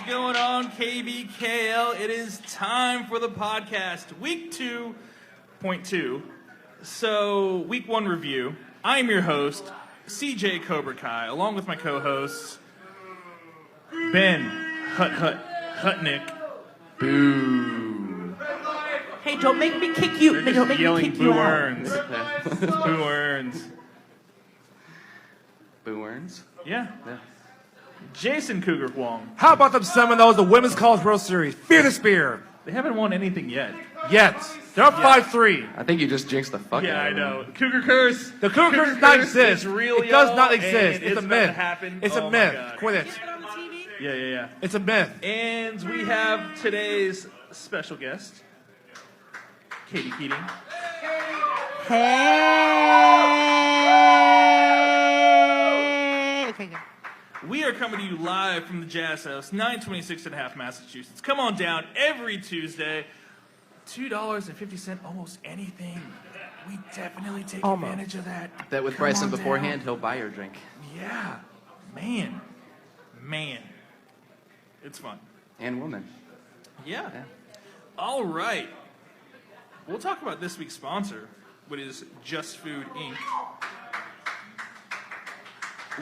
going on, KBKL? It is time for the podcast, week 2.2. So, week 1 review. I'm your host, CJ Cobra Kai, along with my co-hosts, Ben Hutnick. Boo. Hey, don't make me kick you. They're Don't just make me yelling kick you boo out. earns. Boo earns. Boo earns? Yeah. Yeah. Jason Cougar Huang. How about them Seminoles, the Women's College World Series? Fear the Spear. They haven't won anything yet. Yet. They're up 5-3. I think you just jinxed the fuck Yeah, out I of know. them. Cougar curse. The Cougar Curse does not exist. It's real, It does not y'all, exist. and It's a about myth. to happen. It's Oh a my myth. God. Quit it. Yeah. It's a myth. And we have today's special guest, Katie Keating. Hey. Okay, good. We are coming to you live from the Jazz House, 926 and a half Massachusetts. Come on down every Tuesday. $2.50, almost anything. We definitely take advantage of that. Bet with Come Bryson on beforehand, down. he'll buy your drink. Yeah. Man. It's fun. And woman. Yeah. Yeah. All right. We'll talk about this week's sponsor, which is Just Food Inc.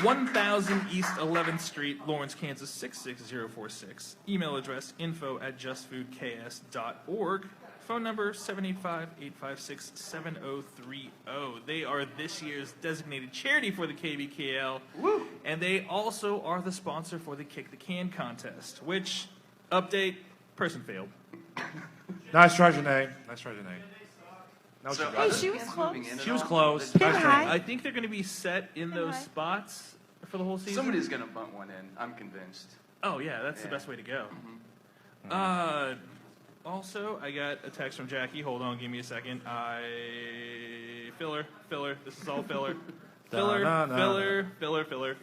1000 East 11th Street, Lawrence, Kansas 66046. Email address info@justfoodks.org. Phone number 785-856-7030. They are this year's designated charity for the KBKL. Woo! And they also are the sponsor for the Kick the Can contest, which, update, person failed. Nice try, Janae. Nice try, Janae. Now what you Hey, got? she was close. She was close. Say Nice hi. try. I think they're going to be set in those Hi. spots for the whole season. Somebody's gonna bunt one in. I'm convinced. Oh, yeah, that's the Yeah. best way to go. Also, I got a text from Jackie. Hold on, give me a second. Filler. This is all filler. Filler.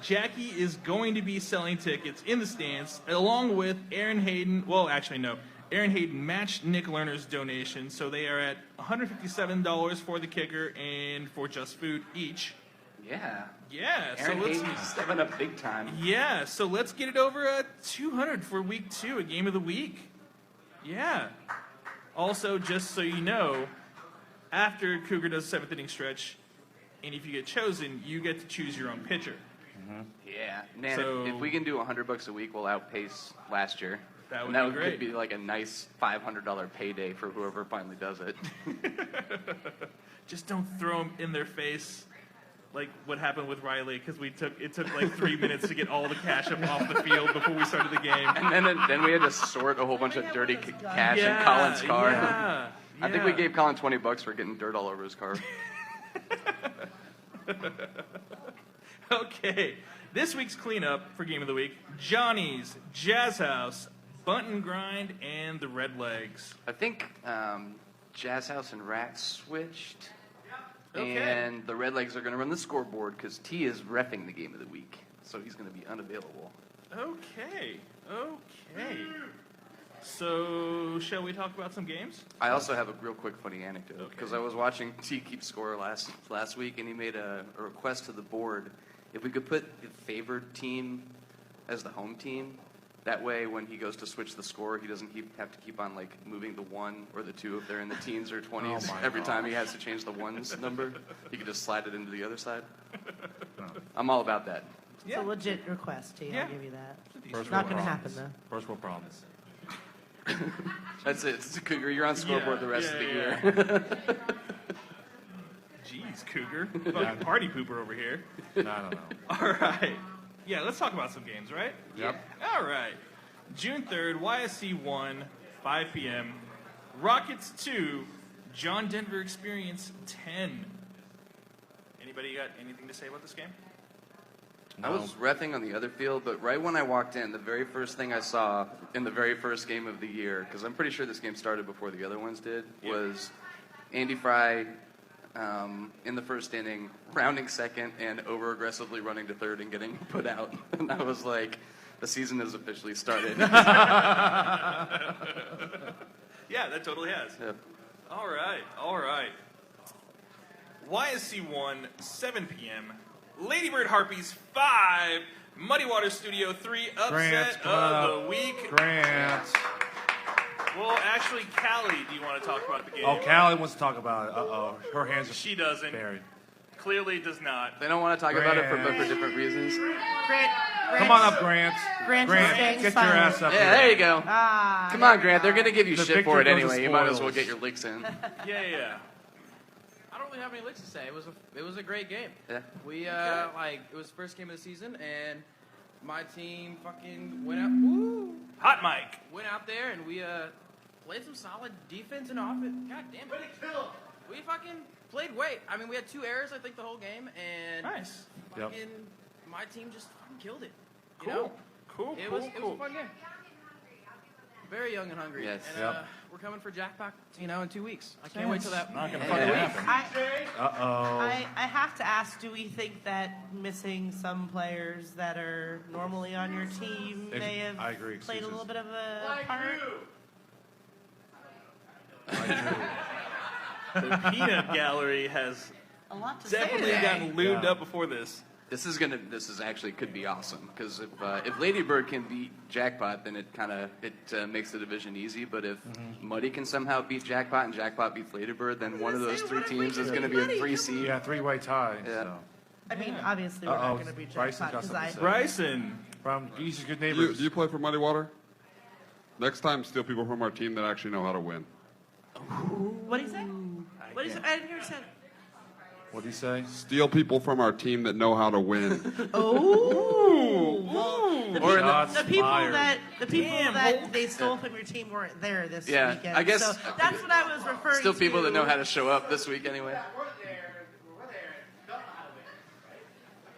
Jackie is going to be selling tickets in the stands along with Aaron Hayden. Well, actually, no. Aaron Hayden matched Nick Lerner's donation, so they are at $157 for the kicker and for Just Food each. Yeah. Yeah, Aaron so let's. Hayden's stepping up big time. Yeah, so let's get it over at 200 for week 2, a game of the week. Yeah. Also, just so you know, after Cougar does a 7th inning stretch, and if you get chosen, you get to choose your own pitcher. Yeah. Man, So- if we can do $100 a week, we'll outpace last year. That would and that be great. could be like a nice $500 payday for whoever finally does it. Just don't throw them in their face like what happened with Riley, because it took like 3 minutes to get all the cash up off the field before we started the game. And then we had to sort a whole bunch of dirty cash in Colin's car. Yeah, I think we gave Colin $20 for getting dirt all over his car. Okay, this week's cleanup for Game of the Week: Johnny's, Jazz House, Bunt and Grind, and the Red Legs. I think Jazz House and Rat switched. Okay. And the Red Legs are going to run the scoreboard because T is reffing the game of the week. So he's going to be unavailable. Okay. So, shall we talk about some games? I also have a real quick funny anecdote Okay. because I was watching T keep score last week and he made a request to the board if we could put the favored team as the home team. That way, when he goes to switch the score, he doesn't have to keep on like moving the 1 or the 2 if they're in the teens or 20s. Every time he has to change the 1's number, he can just slide it into the other side. I'm all about that. It's a legit request, T. Yeah. I'll give you that. First Not world going to problems. happen, though. First world problems. That's it. It's a Cougar. You're on scoreboard the rest of the year. Jeez, Cougar. Fucking party pooper over here. No. All right. Yeah, let's talk about some games, right? Yep. All right. June 3rd, YSC 1, 5 p.m. Rockets 2, John Denver Experience 10. Anybody got anything to say about this game? I was reffing on the other field, but right when I walked in, the very first thing I saw in the very first game of the year, because I'm pretty sure this game started before the other ones did, was Andy Fry in the first inning, rounding second and over-aggressively running to third and getting put out. And I was like, the season has officially started. Yeah, that totally has. Yep. All right. YSC 1, 7 p.m. Ladybird Harpies 5, Muddy Water Studio 3 upset Grant, come of up. the week. Grant. Well, actually, Callie, do you want to talk about the game? Oh, Callie wants to talk about it. Uh-oh. Her hands are She doesn't. buried. Clearly does not. They don't want to talk about it for Grant. different reasons. Grant, Come on up, Grant. Grant is staying get your silent. ass up Yeah, here. there you go. Ah, Come on, Grant. They're going to give you The shit for it victor goes to anyway. You might as well spoils. get your licks in. Yeah. I don't really have any licks to say. It was a great game. Yeah. We it was the first game of the season, and my team fucking went Hot mic. out there, and we played some solid defense and offense. God damn it, we fucking played great. I mean, we had 2 errors, I think, the whole game, and Nice. Yep. fucking my team just fucking killed it. You Cool. know? Cool. It was a fun game. Very young and hungry. Yes. And Yep. we're coming for jackpot, in 2 weeks. I can't wait till that. Not gonna Yeah. fucking Yeah. happen. Uh-oh. I have to ask, do we think that missing some players that are normally on your team may have I agree, played a excuses. little bit of a part? The peanut gallery has A lot to say definitely today. gotten lubed Yeah. up before this. This is actually could be awesome because if Ladybird can beat Jackpot, then it makes the division easy. But if Muddy can somehow beat Jackpot and Jackpot beats Ladybird, then one of those 3 teams is going to be a 3 seed. Yeah, 3-way tie. Yeah. So. I mean, obviously, we're Uh-oh, not going to be Bryson jackpot got because something I. to say. Bryson. From Geese's Good Do Neighbors. you play for Muddy Water? Next time, steal people from our team that actually know how to win. What did he say? What did he say? I didn't hear what he said. What did he say? Steal people from our team that know how to win. Oh, the people, Shots the people fired. that Damn, Hulk. they stole from your team weren't there this Yeah, weekend. I guess- so that's what I was referring Still to. people that know how to show up this week anyway.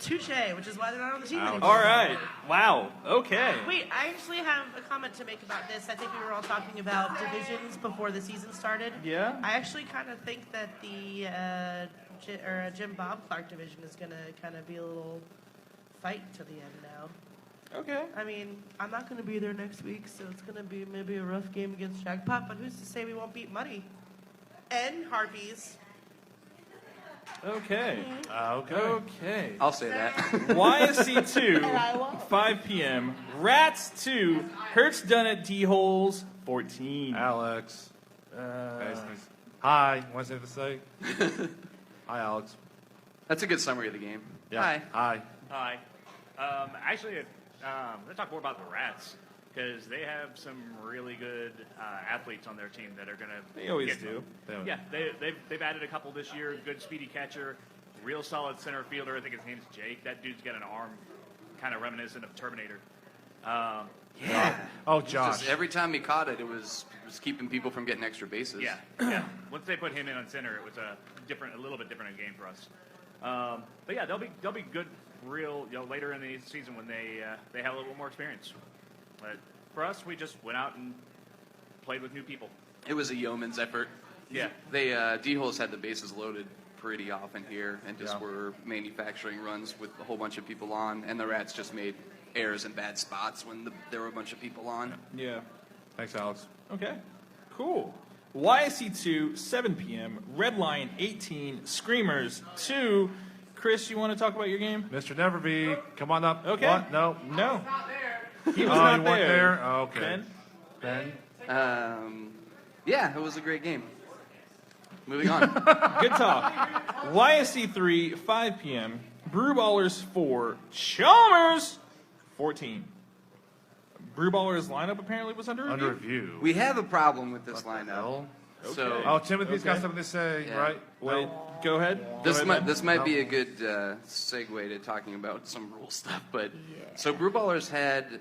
Touche, which is why they're not on the team Ouch. anymore. All right. Wow. Okay. Wait, I actually have a comment to make about this. I think we were all talking about divisions before the season started. Yeah? I actually kind of think that the Jim Bob Clark division is going to kind of be a little fight to the end now. Okay. I mean, I'm not going to be there next week, so it's going to be maybe a rough game against Jackpot, but who's to say we won't beat Muddy? And Harpies. Okay. Okay. Okay. I'll say that. YSC 2, And I won't. 5 p.m. Rats 2, Hertz done at D-Holes 14. Alex. Nice. Hi. Want to say? Hi, Alex. That's a good summary of the game. Yeah. Hi. Hi. Hi. Actually, let's talk more about the Rats because they have some really good athletes on their team that are going to. They always do. Yeah, they've added a couple this year. Good speedy catcher, real solid center fielder. I think his name's Jake. That dude's got an arm kind of reminiscent of Terminator. Yeah. Oh, Josh. Just every time he caught it, it was keeping people from getting extra bases. Yeah. Once they put him in on center, it was a little bit different game for us. But yeah, they'll be good real later in the season when they have a little more experience. But for us, we just went out and played with new people. It was a yeoman's effort. Yeah. They D-Holes had the bases loaded pretty often here and just Yeah. were manufacturing runs with a whole bunch of people on, and the Rats just made errors in bad spots when there were a bunch of people on. Yeah. Thanks, Alex. Okay. Cool. YSC 2, 7 p.m. Red Lion 18, Screamers 2. Chris, you want to talk about your game? Mr. Neverby, come on up. Okay. What? No. No. He was Oh, not you weren't there. there? Oh, okay. Ben? Ben? Yeah, it was a great game. Moving on. Good talk. YSC 3, 5 p.m. Brewballers 4, Chalmers 14. Brewballers lineup apparently was under review. Under review. We have a problem with this What the lineup. hell? So Okay. Oh, Timothy's got Okay. something to say, Yeah. right? Wait, go ahead. this Go might ahead, Ben. this might be No. a good segue to talking about some rule stuff. But so Brewballers had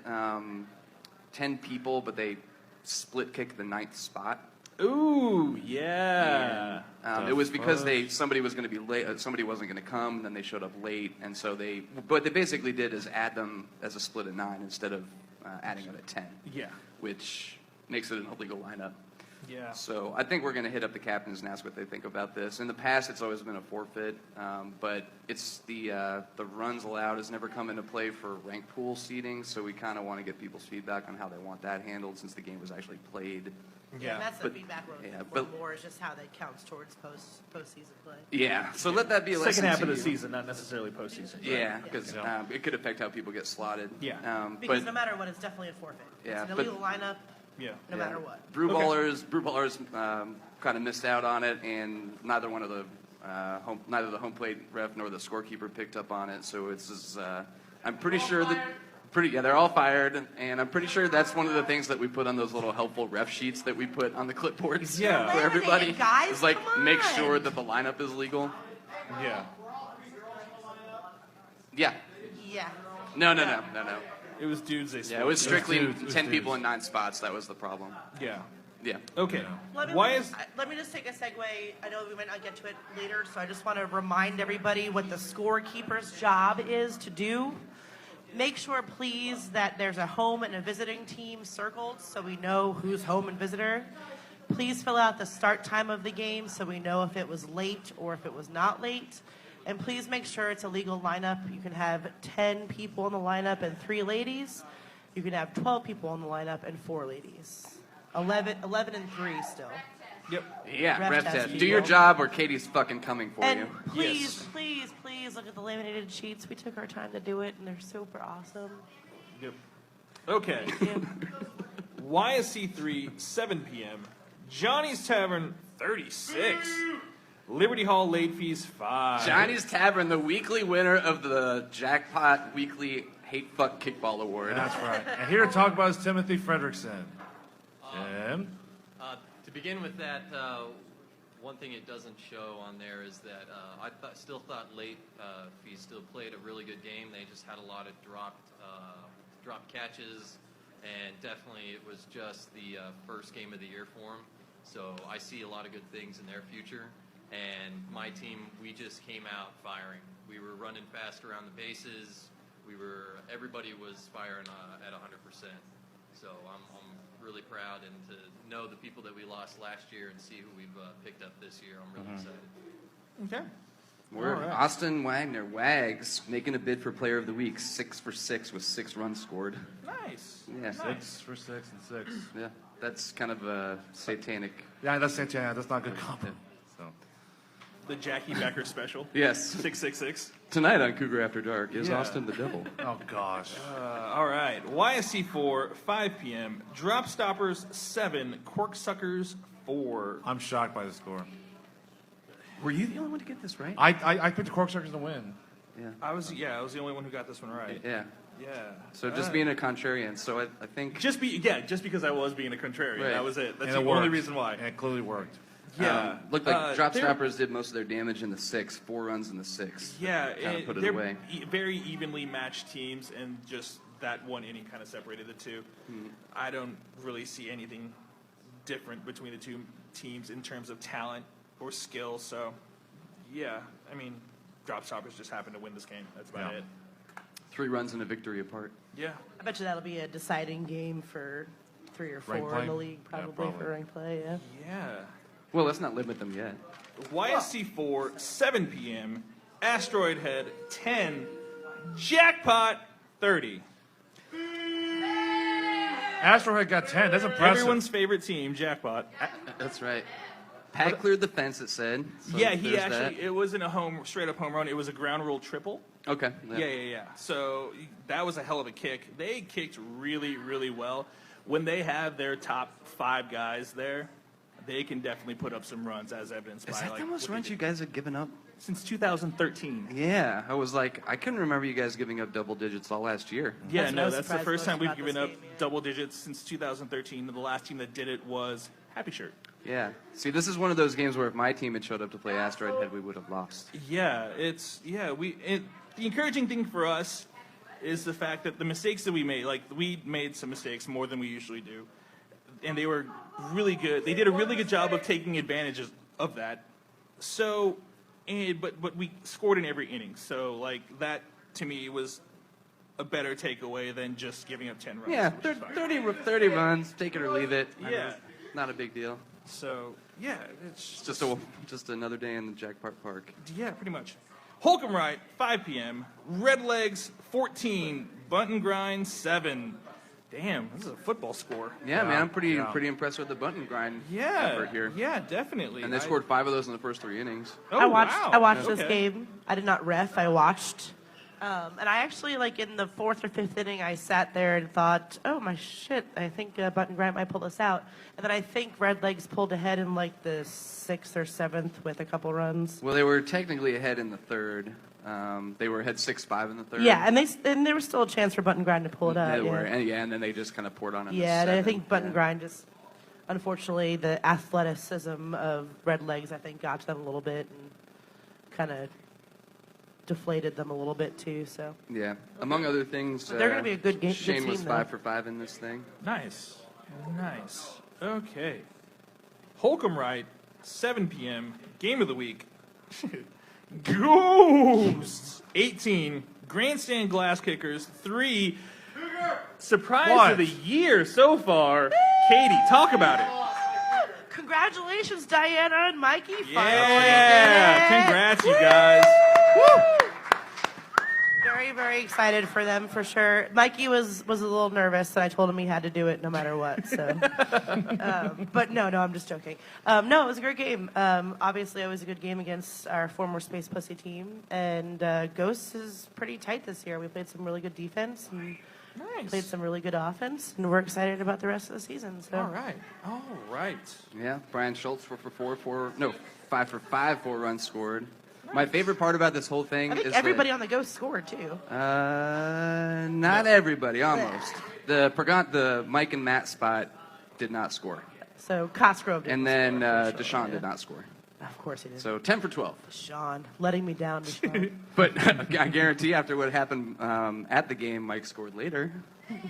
10 people, but they split kicked the 9th spot. Ooh, yeah. It was because somebody was going to be late. Somebody wasn't going to come, and then they showed up late, and so what they basically did is add them as a split of 9 instead of adding them at 10. Yeah. Which makes it an illegal lineup. Yeah. So I think we're going to hit up the captains and ask what they think about this. In the past, it's always been a forfeit, but it's the runs allowed has never come into play for rank pool seating, so we kind of want to get people's feedback on how they want that handled since the game was actually played. Yeah, and that's the But- feedback we're looking yeah, for but- more is just how that counts towards postseason play. Yeah, so let that be a lesson Second half to of the you. season, not necessarily postseason. Yeah, because it could affect how people get slotted. Yeah. Because but no matter what, it's definitely a forfeit. Yeah, It's an but- illegal lineup, Yeah. no matter what. Brew Ballers kind of missed out on it, and neither the home plate ref nor the scorekeeper picked up on it. So I'm pretty sure that. They're all fired, and I'm pretty sure that's one of the things that we put on those little helpful ref sheets that we put on the clipboards Yeah. for everybody. Guys, is like come make on. sure that the lineup is legal. Yeah. Yeah. Yeah. No. It was dudes they Yeah, it was strictly dudes, it was 10 dudes. people in 9 spots. That was the problem. Yeah. Yeah. Okay. Let me just take a segue. I know we might not get to it later, so I just want to remind everybody what the scorekeeper's job is to do. Make sure, please, that there's a home and a visiting team circled so we know who's home and visitor. Please fill out the start time of the game so we know if it was late or if it was not late. And please make sure it's a legal lineup. You can have 10 people in the lineup and 3 ladies. You can have 12 people in the lineup and 4 ladies. 11 and 3 still. Yep. Yeah, Ref ref test test. people. Do your job or Katie's fucking coming for And you. please look at the laminated sheets. We took our time to do it, and they're super awesome. Yep. Okay. Yeah. YSC3, 7 p.m. Johnny's Tavern, 36. Liberty Hall late fees, 5. Johnny's Tavern, the weekly winner of the Jackpot Weekly Hate Fuck Kickball Award. That's right. And here to talk about is Timothy Frederickson. Tim? To begin with that, one thing it doesn't show on there is that I still thought late fees still played a really good game. They just had a lot of dropped catches, and definitely it was just the first game of the year for them. So I see a lot of good things in their future. And my team, we just came out firing. We were running fast around the bases. Everybody was firing at 100%. So I'm really proud, and to know the people that we lost last year and see who we've picked up this year, I'm really excited. Okay. We're All right. Austin Wagner, Wags, making a bid for Player of the Week, 6 for 6 with 6 runs scored. Nice. Yeah, 6 for 6 and 6. yeah, that's kind of a satanic. Yeah, that's Santana. That's not good combo. So. The Jackie Becker special. Yes, 666. tonight on Cougar After Dark is Yeah. Austin the Devil. Oh, gosh. All right. YSC4, 5 p.m. Drop Stoppers, 7. Corksuckers, 4. I'm shocked by the score. Were you the only one to get this right? I picked the Corksuckers to win. Yeah, I was the only one who got this one right. yeah. Yeah. So just being a contrarian. So I think just because I was being a contrarian. Right. That was it. That's And the it only worked. reason why. And it clearly worked. Yeah. looked like Drop they're- Stoppers did most of their damage in the 6, 4 runs in the 6. Yeah, Kinda put it they're away. very evenly matched teams, and just that one inning kind of separated the two. I don't really see anything different between the two teams in terms of talent or skill. So, yeah, I mean, Drop Stoppers just happened to win this game. That's about Yeah. it. 3 runs and a victory apart. Yeah. I bet you that'll be a deciding game for 3 or 4 Rank in play? the league, Yeah, probably, probably. for rank play, yeah. Yeah. Well, let's not limit them yet. YSC4, 7 p.m. Asteroid Head, 10. Jackpot, 30. Astrohead got 10. That's impressive. Everyone's favorite team, Jackpot. That's right. Pat cleared the fence, it said. So Yeah, he there's actually, it wasn't a straight up home run. It was a ground rule triple. that. Okay. Yeah. So that was a hell of a kick. They kicked really, really well. When they have their top 5 guys there, they can definitely put up some runs, as evidenced Is by that like the most what they runs did. you guys have given up? Since 2013. Yeah, I was like, I couldn't remember you guys giving up double digits all last year. Yeah, That's what I no, was that's the surprised first time most we've about given this up game, yeah. double digits since 2013. The last team that did it was Happy Shirt. Yeah. See, this is one of those games where if my team had showed up to play Asteroid Head, we would have lost. Yeah, the encouraging thing for us is the fact that the mistakes that we made, like we made some mistakes more than we usually do, and they were really good. They did a really good job of taking advantage of that. So, but we scored in every inning. So like that to me was a better takeaway than just giving up 10 runs. Yeah, which is fine. 30 runs, take it or leave it. I Yeah. mean, not a big deal. So yeah, it's Just another day in the Jack Park. yeah, pretty much. Holcomb Wright, 5 p.m. Red Legs, 14. Bunt and Grind, 7. Damn, this is a football score. Yeah, man, I'm pretty impressed with the bunt and grind effort here. Yeah, definitely. And they scored 5 of those in the first 3 innings. Oh, I watched this Okay. game. I did not ref. I watched. And I actually, like, in the 4th or 5th inning, I sat there and thought, oh, my shit, I think Button Grant might pull this out. And then I think Red Legs pulled ahead in, like, the 6th or 7th with a couple runs. Well, they were technically ahead in the 3rd. They were ahead 6-5 in the 3rd. Yeah, and there was still a chance for Button Grind to pull it out. They yeah. were, and then they just kind of poured on it. Yeah, and I think Button Grind just, unfortunately, the athleticism of Red Legs, I think, got to them a little bit and kind of deflated them a little bit too. So Yeah, among other things, they're going to be a good game. Shane good was team, 5 for 5 in this thing. Nice. Okay. Holcomb Wright, 7 p.m. Game of the week. Ghosts, 18. Grandstand Glass Kickers, 3. Surprise What? of the year so far. Katie, talk about it. Congratulations, Diana and Mikey. Finally Yeah, did it. congrats, you guys. Very, very excited for them for sure. Mikey was a little nervous, and I told him he had to do it no matter what. So, but no, I'm just joking. No, it was a great game. Obviously, it was a good game against our former Space Pussy team, and Ghosts is pretty tight this year. We played some really good defense and played some really good offense, and we're excited about the rest of the season. So. All right. Yeah, Brian Schultz 5 for 5, 4 runs scored. My favorite part about this whole thing I think is everybody on the Ghost scored too. not everybody, almost. The Mike and Matt spot did not score, So Cosgrove did. and then Deshaun did not score. Of course he did. So 10 for 12. Sean, letting me down, Deshaun. But I guarantee after what happened at the game, Mike scored later.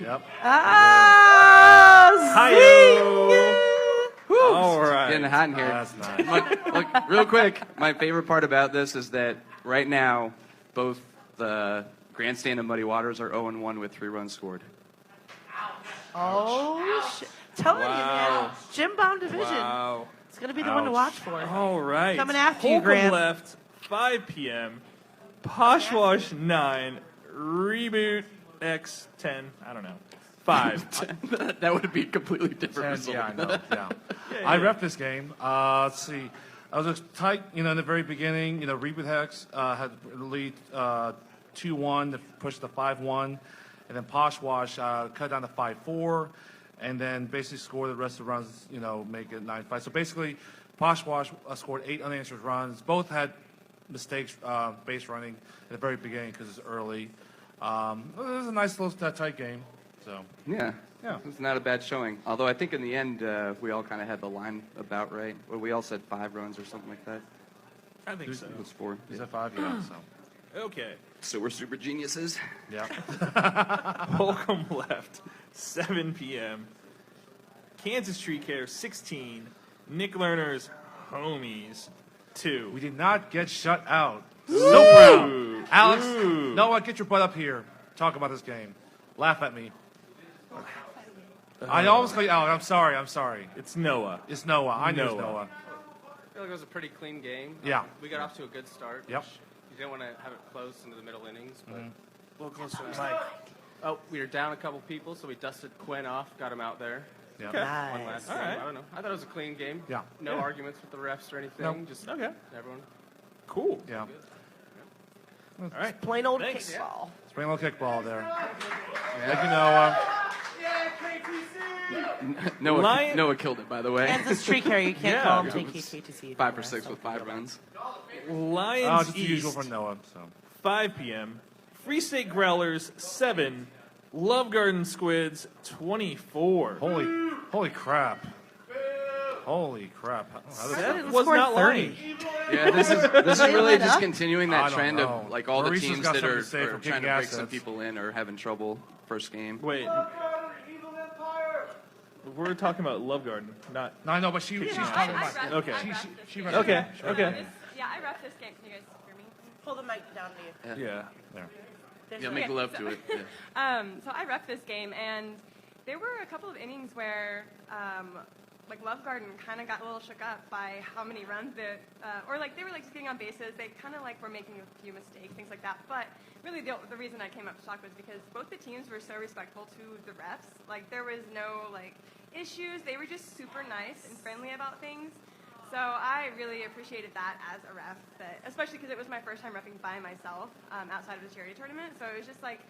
Yep. Hi-yo. All right. Getting hot in here. That's nice. Look, real quick, my favorite part about this is that right now, both the Grandstand and Muddy Waters are 0-1 with 3 runs scored. Oh, shit. Telling you, man. Gym Bomb Division. Wow. It's going to be the one to watch for. All right. Coming after you, Holcomb Grant. left, 5 p.m. Poshwash, 9. Reboot X, 10. I don't know. 5. That would be a completely different result. Yeah, I know. Yeah. I ref this game. Let's see. I was tight, in the very beginning. Reboot Hex had the lead 2-1 to push the 5-1. And then Poshwash cut down to 5-4. And then basically scored the rest of the runs, make it 9-5. So basically, Poshwash scored 8 unanswered runs. Both had mistakes base running at the very beginning because it's early. It was a nice little tight game. So Yeah. It's not a bad showing. Although I think in the end, we all kind of had the line about right. Well, we all said 5 runs or something like that. I think so. It was 4. is that 5? Yeah. So Okay. So we're super geniuses. yeah. Holcomb left, 7 p.m. Kansas Tree Care, 16. Nick Lerner's Homies, 2. We did not get shut out. So proud. Alex, Ooh. Noah, get your butt up here. Talk about this game. Laugh at me. I always call you Alex. I'm sorry. It's Noah. It's Noah. I know it's Noah. Noah. I feel like it was a pretty clean game. Yeah. We got off to a good start. Yep. Which you didn't want to have it close into the middle innings, but A little closer to the mic. oh, we were down a couple people, so we dusted Quinn off, got him out there. Yeah. Okay. One Nice. last All game. right. I don't know. I thought it was a clean game. Yeah. No Yeah. arguments with the refs or anything. Nope. Just Okay. everyone. Cool. Yeah. All right. Plain old Thanks. kickball. Spring little kickball there. Thank you, Noah. Noah killed it, by the way. Kansas Tree Care, you can't Yeah. call them KTC. 5 for 6 with 5 runs. Lions Just the East, usual for Noah. So 5 p.m. Free State Growlers, 7. Love Garden Squids, 24. holy crap. Holy crap. How did that- Seth was not lying. Yeah, this is really it just up? continuing I that don't trend know. of like all the Maurice's teams got that something are to say for trying kicking to break some assets. people in or having trouble first game. Wait. We're talking about Love Garden, not. No, I know, but she's talking about. Okay. She Okay. Okay. Yeah, I ref this game. Can you guys hear me? Pull the mic down to you. Yeah. There's Yeah, no- make love to it. Yeah. So I ref this game, and there were a couple of innings where like Love Garden kind of got a little shook up by how many runs that, or like they were like just getting on bases. They kind of like were making a few mistakes, things like that. But really, the reason I came up to talk was because both the teams were so respectful to the refs. Like there was no like issues. They were just super nice and friendly about things. So I really appreciated that as a ref, especially because it was my first time reffing by myself outside of the charity tournament. So it was just like.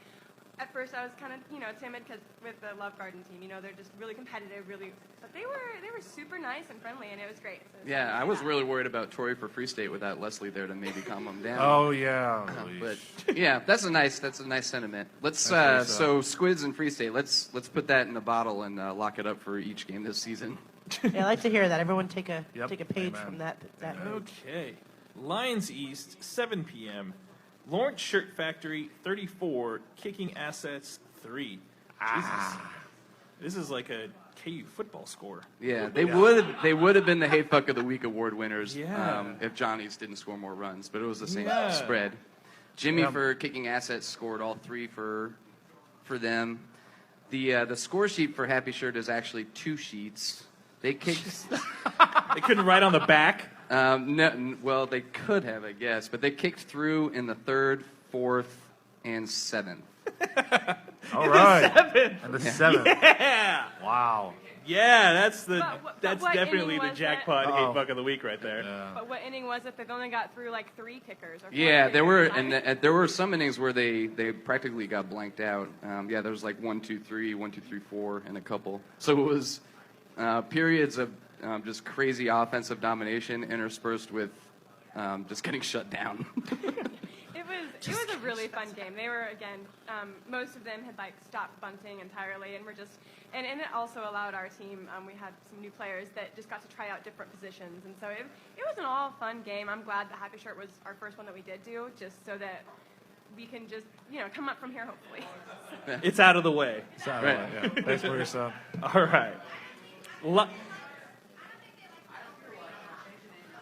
At first, I was kind of, timid because with the Love Garden team, they're just really competitive, but they were super nice and friendly, and it was great. So Yeah, I was really worried about Troy for Free State without Leslie there to maybe calm them down. Oh yeah. But yeah, that's a nice sentiment. Let's so Squids and Free State. Let's put that in a bottle and lock it up for each game this season. Yeah, I like to hear that. Everyone take a Yep. page Amen. from that. Okay. Lions East, 7 p.m. Lawrence Shirt Factory, 34. Kicking Assets, 3. Jesus. This is like a KU football score. Yeah, they would have been the Hey Fuck of the Week award winners Yeah. if Johnny's didn't score more runs, but it was the same Yeah. spread. Jimmy for Kicking Assets scored all 3 for them. The score sheet for Happy Shirt is actually 2 sheets. They kicked. They couldn't write on the back. Well, they could have, I guess, but they kicked through in the 3rd, 4th, and 7th. All right. 7. And the 7th. Yeah. Wow. Yeah, that's But that's what definitely inning the was jackpot it? Hey Fuck of the Week right there. But what inning was it? They've only got through like 3 kickers. Or 4 Yeah, there were, kickers. and there were some innings where they practically got blanked out. Yeah, there was like 1, 2, 3, 1, 2, 3, 4, and a couple. So it was periods of just crazy offensive domination interspersed with just getting shut down. It was a really fun game. They were, again, most of them had like stopped bunting entirely, and and it also allowed our team. We had some new players that just got to try out different positions, and so it was an all fun game. I'm glad the Happy Shirt was our first one that we did do, just so that we can just come up from here hopefully. It's out of the way. Right. Yeah. Thanks for your son. All right.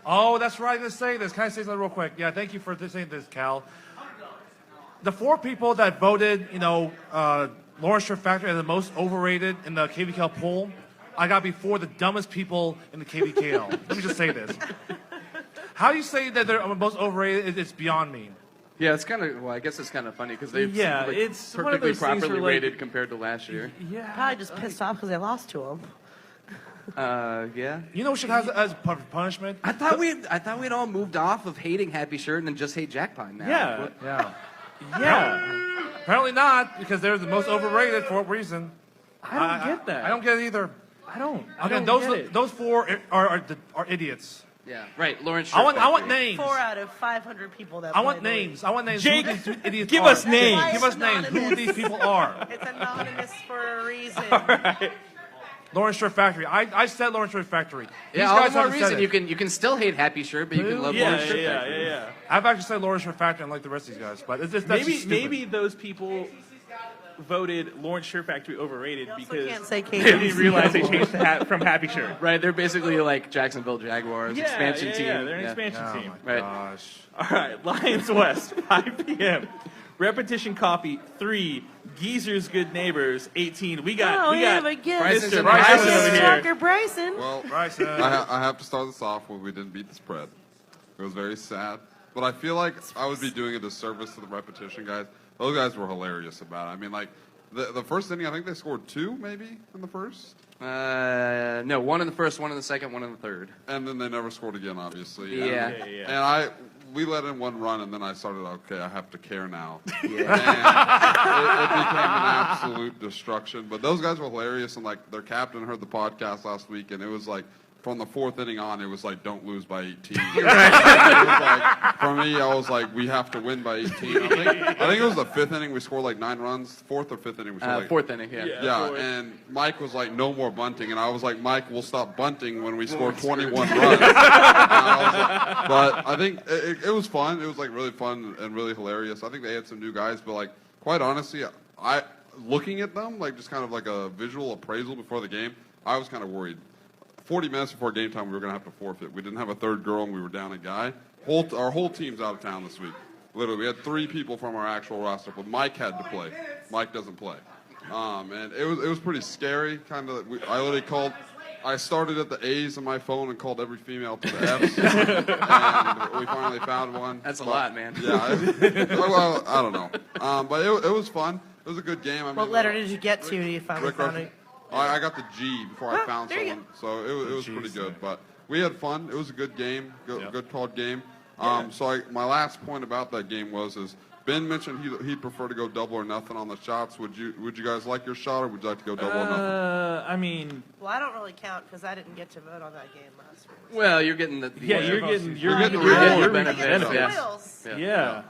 Oh, that's right. Let's say this. Can I say something real quick? Yeah, thank you for saying this, Cal. The 4 people that voted, Lawrence Shirt Factory as the most overrated in the KVKL poll, I got before the dumbest people in the KVKL. Let me just say this. How do you say that they're most overrated? It's beyond me. Yeah, it's kind of. Well, I guess it's kind of funny because they've it's one of perfectly those things properly where, like, rated compared to last year. Yeah. Probably just pissed off because they lost to them. Yeah. You know what should have as punishment? I thought we'd all moved off of hating Happy Shirt and just hate Jackpot now. Yeah. Yeah. Yeah. Apparently not, because they're the most overrated for what reason? I don't get that. I don't get it either. I don't Again, get it. those 4 are idiots. Yeah. Right. Lawrence. I Shirt want Factory. names. 4 out of 500 people that I want played the names. I want names. Jake, who these idiots give are. us names. Give us names. Who these people are. league. It's anonymous for a reason. Lawrence Shirt Factory. I said Lawrence Shirt Factory. These Yeah, all the guys more haven't said reason it. you can still hate Happy Shirt, but you can love Yeah, Lawrence Shirt Factory. yeah. I've actually said Lawrence Shirt Factory unlike the rest of these guys, but it's just, that's just stupid. Maybe those people voted Lawrence Shirt Factory overrated Also because can't say they didn't KU. realize they changed from Happy Shirt. Right, they're basically like Jacksonville Jaguars expansion team. Yeah, they're an expansion Oh team. my Right. gosh. All right, Lions West, 5 p.m. Repetition Coffee, 3. Geezer's Good Neighbors, 18. We got Bryson's Mr. in Bryson Bryson. over here. Tucker Bryson. Well, Bryson. I have to start this off when we didn't beat the spread. It was very sad. But I feel like I would be doing a disservice to the repetition guys. Those guys were hilarious about it. I mean, like, the first inning, I think they scored 2, maybe, in the first. No, 1 in the first, 1 in the second, 1 in the third. And then they never scored again, obviously. Yeah. And we let in 1 run, and then I started, okay, I have to care now. Yeah. And it became an absolute destruction. But those guys were hilarious, and, like, their captain heard the podcast last week, and it was like, from the 4th inning on, it was like, don't lose by 18. It was like, for me, I was like, we have to win by 18. I think it was the 5th inning, we scored like 9 runs. 4th or 5th inning, we scored like 4th inning, yeah. Yeah, and Mike was like, no more bunting. And I was like, Mike, we'll stop bunting when we score 21 runs. But I think it was fun. It was like really fun and really hilarious. I think they had some new guys, but like, quite honestly, looking at them, like just kind of like a visual appraisal before the game, I was kind of worried. 40 minutes before game time, we were going to have to forfeit. We didn't have a third girl, and we were down a guy. Our whole team's out of town this week. Literally, we had 3 people from our actual roster, but Mike had to play. Mike doesn't play. And it was pretty scary. I literally called I started at the A's on my phone and called every female to the F's, and we finally found one. That's a lot, man. Yeah, well, I don't know, but it was fun. It was a good game. I mean, What letter did you get to? Do you finally Rick found it? I got the G before I found there you someone, so it was pretty good. But we had fun. It was a good game, good called game. So my last point about that game is Ben mentioned he'd prefer to go double or nothing on the shots. Would you guys like your shot, or would you like to go double or nothing? I mean, Well, I don't really count because I didn't get to vote on that game last week. Well, you're getting the yeah, you're getting the benefit. Spoils. Yeah.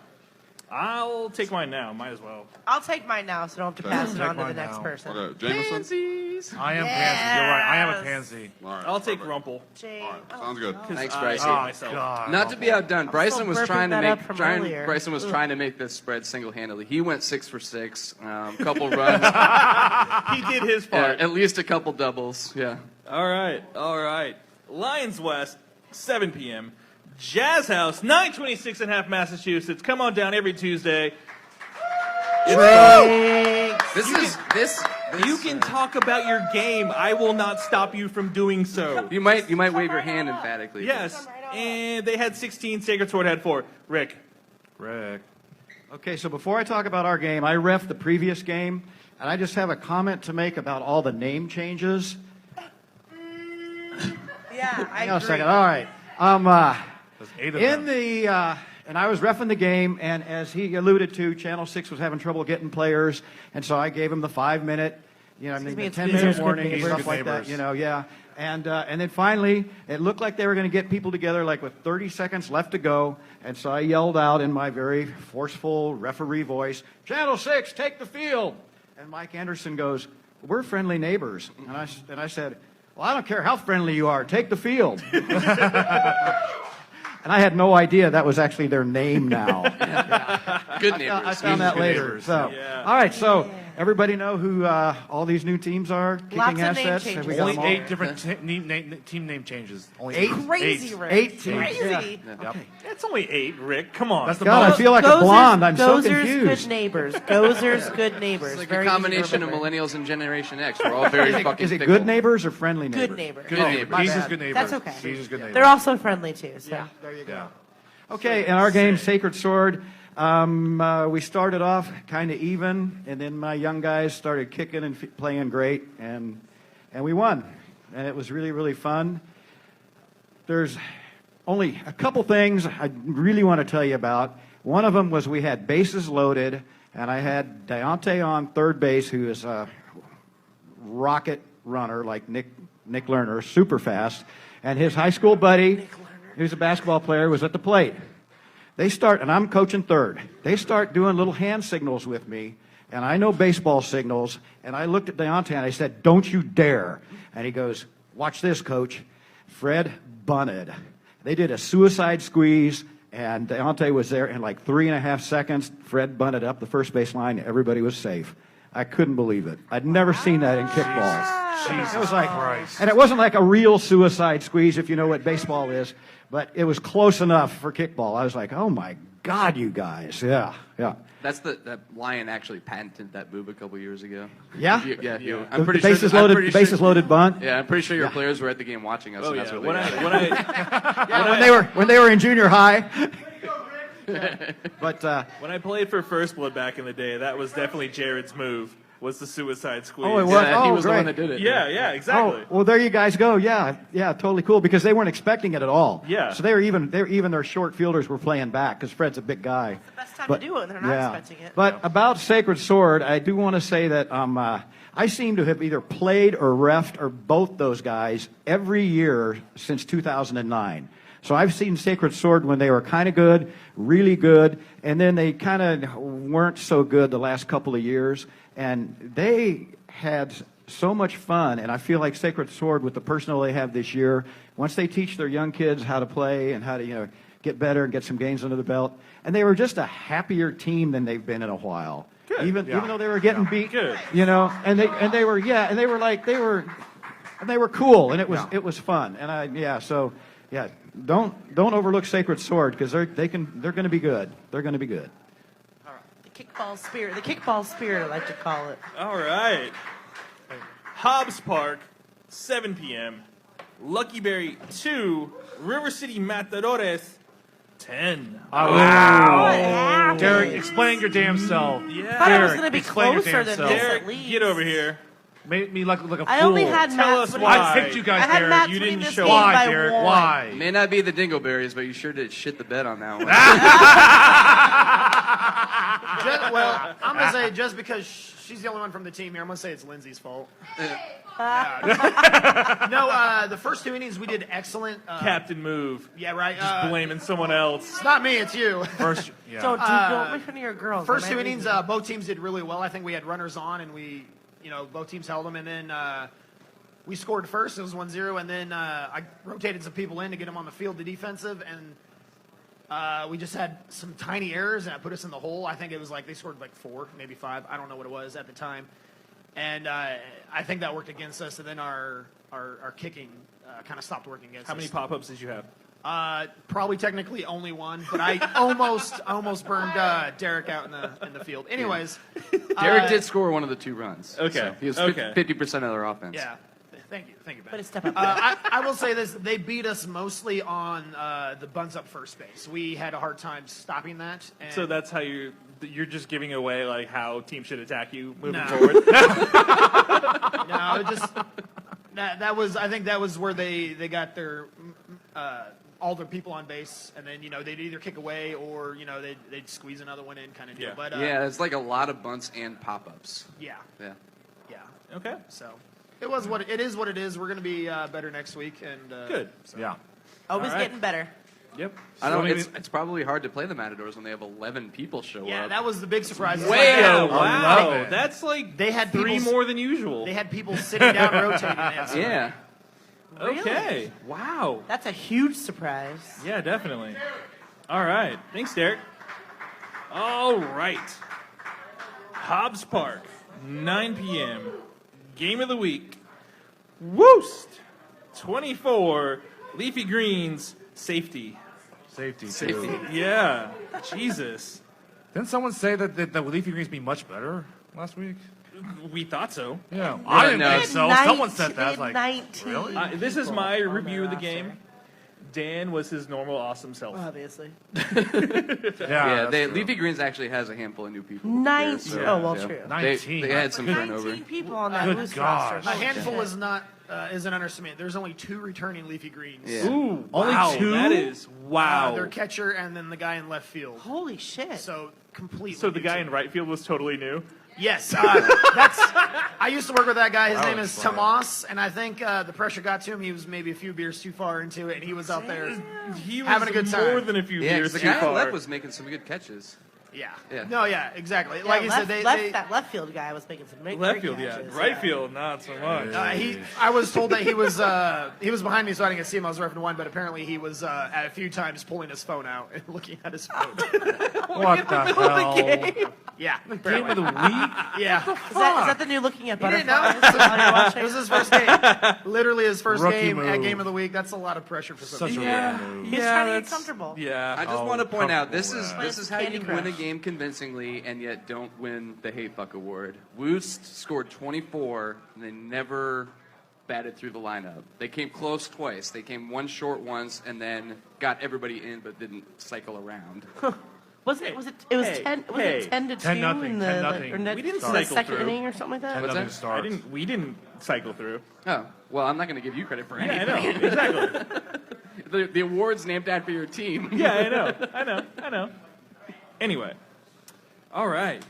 I'll take mine now. Might as well. I'll take mine now, so I don't have to pass it Take on to the mine next now. person. Okay, Jameson. I am pansy. You're right. I am a pansy. All right, I'll take perfect. Rumple. Jay, All right, sounds good. Thanks, I Bryson. hate Oh, myself. God. Not to be outdone, Bryson was burping trying to that up from make earlier. Bryson was trying to make this spread single-handedly. He went 6 for 6, couple runs, He did his part. at least a couple doubles. Yeah. All right. Lions West, 7 p.m. Jazz House, 926 and a half Massachusetts. Come on down every Tuesday. This You can talk about your game. I will not stop you from doing so. You might wave your hand emphatically. Yes. And they had 16. Sacred Sword had 4. Rick. Okay, so before I talk about our game, I reffed the previous game, and I just have a comment to make about all the name changes. Yeah, I Hang on a agree. second. All right. There's 8 of In them. the and I was reffing the game, and as he alluded to, Channel 6 was having trouble getting players, and so I gave him the 5-minute, Excuse me, the it's 10-minute Goozer's Good warning and Neighbors. stuff like that, Neighbors. yeah. And then finally, it looked like they were going to get people together, like with 30 seconds left to go, and so I yelled out in my very forceful referee voice, "Channel 6, take the field!" And Mike Anderson goes, "We're friendly neighbors." And I said, "Well, I don't care how friendly you are, take the field." And I had no idea that was actually their name now. Good neighbors. I found that Good later. neighbors. So, Yeah. all right. So, everybody know who all these new teams are? Kicking Lots of name assets. changes. Have we got Only them all? 8 different team name changes. Only 8? Crazy, 8. Rick. 8 teams. Crazy. Yeah. Yep. It's only 8, Rick. Come on. That's the God, I most. feel like a blonde. I'm so Gozer's confused. Good Neighbors. Gozer's Good Neighbors. It's like Very a easy to combination of remember. millennials and Generation X. We're all very fucking Is it fickle. good neighbors or friendly neighbors? Good Neighbors. Good neighbors. Jesus bad. good neighbor. That's okay. Jesus good neighbor. They're also friendly too. So. There you go. Okay, in our game, Sacred Sword, we started off kind of even, and then my young guys started kicking and playing great, and we won. And it was really, really fun. There's only a couple things I really want to tell you about. One of them was we had bases loaded, and I had Deontay on third base, who is a rocket runner like Nick Lerner, super fast, and his high school buddy, who's a basketball player, was at the plate. They start, and I'm coaching third. They start doing little hand signals with me, and I know baseball signals, and I looked at Deontay and I said, "Don't you dare." And he goes, "Watch this, coach." Fred bunted. They did a suicide squeeze, and Deontay was there in like 3.5 seconds. Fred bunted up the first base line. Everybody was safe. I couldn't believe it. I'd never seen that in kickball. Jesus It was like, Christ. and it wasn't like a real suicide squeeze, if you know what baseball is, but it was close enough for kickball. I was like, oh my God, you guys. Yeah. That Lion actually patented that move a couple years ago. Yeah? Yeah. The bases loaded bunt. Yeah, I'm pretty sure your players were at the game watching us. Oh and yeah. that's what When they got. I When they were in junior high. But when I played for First Blood back in the day, that was definitely Jared's move. Was the suicide squeeze? Oh, it was? Yeah, he Oh, was the great. one that did it. Yeah, exactly. well, there you guys go. Yeah, totally cool because they weren't expecting it at all. Yeah. So they were even their short fielders were playing back because Fred's a big guy. Best time to do it when they're not expecting it. But about Sacred Sword, I do want to say that I seem to have either played or reffed or both those guys every year since 2009. So I've seen Sacred Sword when they were kind of good, really good, and then they kind of weren't so good the last couple of years. And they had so much fun, and I feel like Sacred Sword, with the personnel they have this year, once they teach their young kids how to play and how to get better and get some games under the belt, and they were just a happier team than they've been in a while. Good. Even though they were getting beat, Good. and they were cool, and it was fun, and don't overlook Sacred Sword because they're going to be good. They're going to be good. The kickball spirit, I like to call it. All right. Hobbs Park, 7 p.m. Lucky Berry 2, River City Matadores 10. Wow. Derek, explain your damn self. Yeah. I thought it was Derek, going to be explain your closer damn than self. this Derek, at least. get over here. Made me look like a fool. I only had Tell Matt us winning- why. I picked you guys, I had Derek. Matt You winning didn't this show game up. Why, by Derek? 1. Why? It may not be the Dingleberries, but you sure did shit the bed on that one. Well, I'm going to say just because she's the only one from the team here, I'm going to say it's Lindsay's fault. No, the first 2 innings we did excellent. Captain Move. Yeah, right. Just blaming someone else. It's not me, it's you. First, yeah. Don't make fun of your girls. First They 2 might innings, lose. both teams did really well. I think we had runners on, and both teams held them. And then we scored first. It was 1-0. And then I rotated some people in to get them on the field, the defensive. And we just had some tiny errors, and it put us in the hole. I think it was like they scored like 4, maybe 5. I don't know what it was at the time. And I think that worked against us. And then our kicking kind of stopped working against us. How many pop-ups did you have? Probably technically only 1, but I almost burned Derek out in the field. Anyways, Derek did score one of the 2 runs. Okay. So he was Okay. 50% of their offense. yeah. Thank you, Ben. But it's step up. I will say this: they beat us mostly on the bunts up first base. We had a hard time stopping that. And So that's how you're just giving away like how teams should attack you moving No. forward. no, it just that was. I think that was where they got their all their people on base, and then they'd either kick away or they'd squeeze another one in, kind of deal. Yeah. But Yeah, it's like a lot of bunts and pop-ups. yeah, Yeah. yeah. Okay. So it was what it is. What it is. We're going to be better next week, and Good. So. Yeah. Always all right. getting better. Yep. I don't. So It's probably hard to play the Matadors when they have 11 people show Yeah, up. that was the big surprise. It's Way like, wow. 11. That's like They had 3 people- more than usual. They had people sitting down rotating. That Yeah. Okay. Wow. That's a huge surprise. Yeah, definitely. All right. Thanks, Derek. All right. Hobbs Park, 9 p.m. Game of the week. Woost. 24. Leafy Greens. Safety. Safety, too. Safety. Yeah. Jesus. Didn't someone say that the Leafy Greens be much better last week? We thought so. Yeah. I didn't no. think so. Someone said that. I was like, 19. really? This is my review of the game. Dan was his normal awesome self. Obviously. Yeah, that's true. Leafy Greens actually has a handful of new people. 19. Here, so, Oh, well, yeah. true. 19. They had some turnover. 19 people on that Good loose gosh. roster. A Holy handful shit. is not is an understatement. There's only 2 returning Leafy Greens. Yeah. Ooh, Only wow. 2? That is wow. Their catcher and then the guy in left field. Holy shit. So completely. So the new guy team. in right field was totally new. Yes, I used to work with that guy. His That name was is fun. Tomas, and I think the pressure got to him. He was maybe a few beers too far into it, and he was out there. He was Having a good more time. than a few Yeah, years 'cause the too guy far. on left was making some good catches. Yeah. Yeah. No, yeah, exactly. Yeah, like you left, said, that left field guy was making some great Left field, yeah. catches, Right field, not so much. I was told that he was behind me, so I didn't get to see him. I was refereeing 1, but apparently he was at a few times pulling his phone out and looking at his phone. What the hell? Yeah, Game of the week? yeah. Is that the new looking at He didn't butterflies? know. While you're watching? It was his first game. Literally his first Rookie game at move. Game of the Week. That's a lot of pressure for Such somebody. a rookie move. He's trying to get that's- comfortable. Yeah. I just Oh, want to point out this comfortable, is yeah. this is how Candy you win a Crush. game convincingly and yet don't win the Hate Fuck Award. Woost scored 24 and they never batted through the lineup. They came close twice. They came one short once and then got everybody in but didn't cycle around. Was it 10 to 2 10-0, in the 10-0. or We didn't the cycle second through. inning or something like that? What's Nothing that? starts. We didn't cycle through. Oh, well, I'm not going to give you credit for Yeah, I anything. know. Exactly. The award's named after your team. Yeah, I know. Anyway. All right.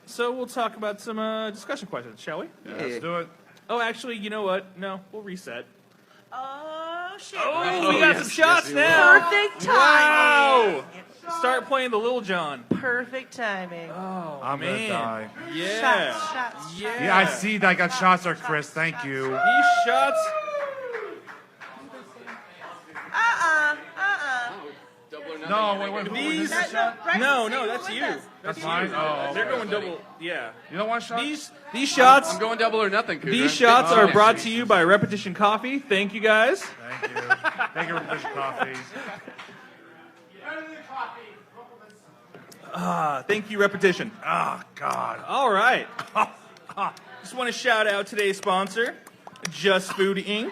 So we'll talk about some discussion questions, shall we? Yeah, let's do it. Oh, actually, you know what? No, we'll reset. Oh shit! Oh, we got some shots you now. Perfect timing. Wow. Start playing the Little John. Perfect timing. Oh, I'm man. gonna die. Yeah. Shots. Yeah. Yeah, I see that I got shots there, Chris. Thank you. These shots. No, wait. These. right No, same that's with you. us. That's mine? Oh, They're okay. going double. Yeah. You don't want shots? These shots. I'm going double or nothing, Cougar. These shots Oh, are yeah. brought to you by Repetition Coffee. Thank you, guys. Thank you. Thank you for pushing coffee. Thank you, Repetition. Oh, God. All right. Just want to shout out today's sponsor, Just Food Inc.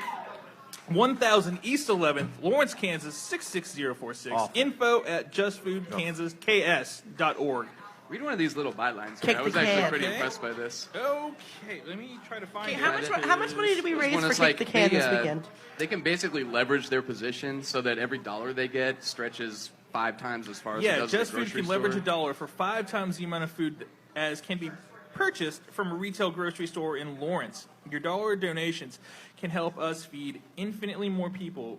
1000 East 11th, Lawrence, Kansas 66046. Awful. Info at justfoodkansasks.org. Read one of these little bylines. Kick I was the actually can. pretty Okay. impressed by this. Okay, let me try to find Okay, it. how much money did we raise One for is Kick the Can this they, weekend? They can basically leverage their position so that every dollar they get stretches 5 times as far as it Yeah, does Just at the Food grocery can leverage store. a dollar for 5 times the amount of food as can be purchased from a retail grocery store in Lawrence. Your dollar donations can help us feed infinitely more people,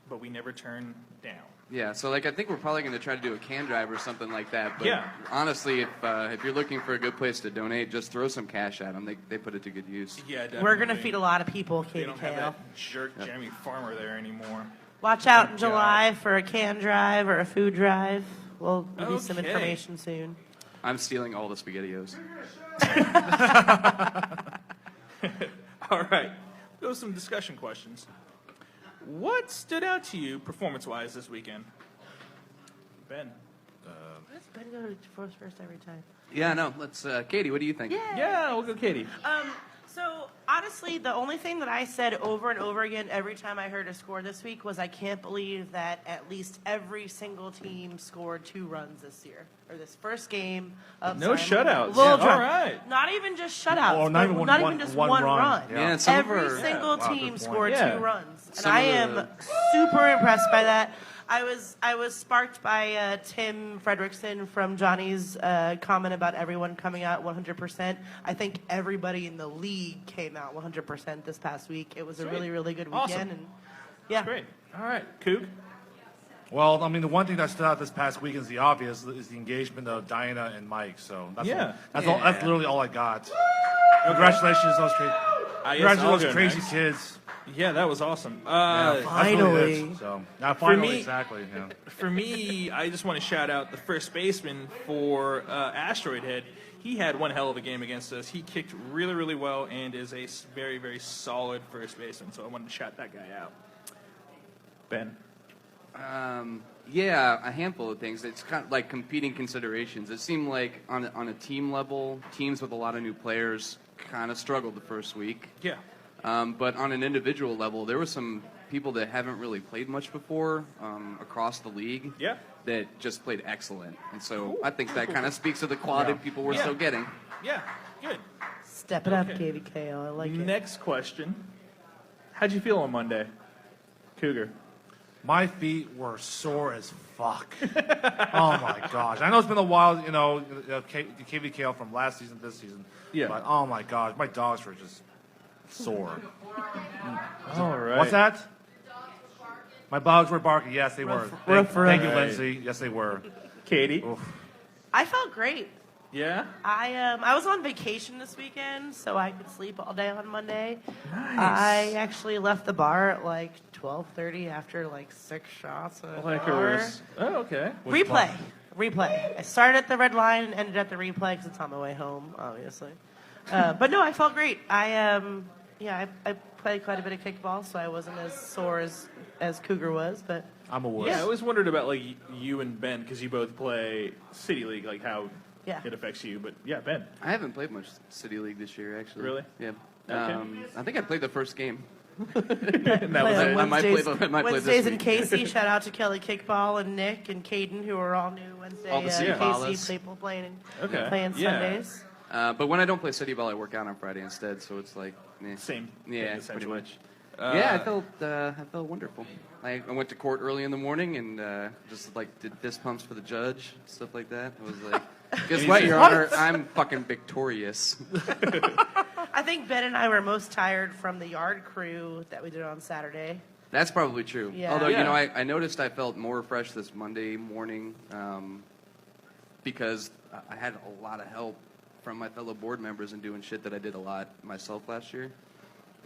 but we never turn down. Yeah, so like I think we're probably going to try to do a can drive or something like that. But Yeah. honestly, if you're looking for a good place to donate, just throw some cash at them. They put it to good use. Yeah, definitely. We're going to feed a lot of people, They don't have KDKL. that jerk Jeremy Farmer there anymore. Watch out in Thank July for a can drive or a food drive. We'll give you some Okay. information soon. I'm stealing all the SpaghettiOs. All right, go with some discussion questions. What stood out to you performance-wise this weekend? Ben. Let's Ben go first every time. Yeah, no. Let's, Katie, what do you think? Yeah, we'll go Katie. So honestly, the only thing that I said over and over again every time I heard a score this week was I can't believe that at least every single team scored 2 runs this year or this first game. No shutouts. Little Yeah, drum. all right. Not even just shutouts. Or not even not one- even just one one run. run. Yeah. Yeah, and some of Every our- single Wow, good team point. scored Yeah. 2 runs, and Some I of am the- super impressed by that. I was sparked by Tim Fredrickson from Johnny's comment about everyone coming out 100%. I think everybody in the league came out 100% this past week. It was a Sweet. really, really good Awesome. weekend. And yeah, Great. All right, Coog. Well, I mean, the one thing that stood out this past weekend is the obvious, is the engagement of Diana and Mike. So that's Yeah. all, that's literally all I got. Congratulations, those Yes, I'll congratulations, go crazy next. kids. Yeah, that was awesome. Yeah, that's what it Finally. is. So now, finally, me- exactly. Yeah. For me, I just want to shout out the first baseman for Asteroid Head. He had one hell of a game against us. He kicked really, really well and is a very, very solid first baseman. So I wanted to shout that guy out. Ben. Yeah, a handful of things. It's kind of like competing considerations. It seemed like on a team level, teams with a lot of new players kind of struggled the first week. Yeah. But on an individual level, there were some people that haven't really played much before across the league Yeah. that just played excellent. And so I think that kind of speaks to the quality people we're Yeah. still getting. Yeah. Good. step it up, Okay. KVKO. I like it. Next question. How'd you feel on Monday? Cougar. My feet were sore as fuck. Oh my gosh! I know it's been a while, KVKL from last season, this season. Yeah. But oh my gosh, my dogs were just sore. All right. What's that? My dogs were barking. Yes, they were. Thank you, Right. Lindsay. Yes, they were. Katie. Oof. I felt great. Yeah? I was on vacation this weekend, so I could sleep all day on Monday. Nice. I actually left the bar at like 12:30 after like 6 shots. Of Liquors. Oh, okay. Replay. I started at the red line and ended at the replay because it's on my way home, obviously. But no, I felt great. I played quite a bit of kickball, so I wasn't as sore as Cougar was. But I'm a wuss. Yeah, I always wondered about like you and Ben because you both play City League, like how Yeah. it affects you. But yeah, Ben. I haven't played much City League this year, actually. Really? Yeah. Okay. I think I played the first game. And that was Play it. on I might play Wednesdays, I might play this Wednesdays in week. Casey. Shout out to Kelly Kickball and Nick and Caden, who are all new Wednesday. All the City Casey Ballas. people playing Okay. playing Yeah. Sundays. But when I don't play City Ball, I work out on Friday instead, so it's like, Same. Yeah, thing, essentially. pretty much. Yeah, I felt wonderful. I went to court early in the morning and just like did fist pumps for the judge, stuff like that. I was like, guess what, Your Honor? I'm fucking victorious. I think Ben and I were most tired from the yard crew that we did on Saturday. That's probably true. Yeah. Although, Yeah. I noticed I felt more refreshed this Monday morning because I had a lot of help from my fellow board members in doing shit that I did a lot myself last year.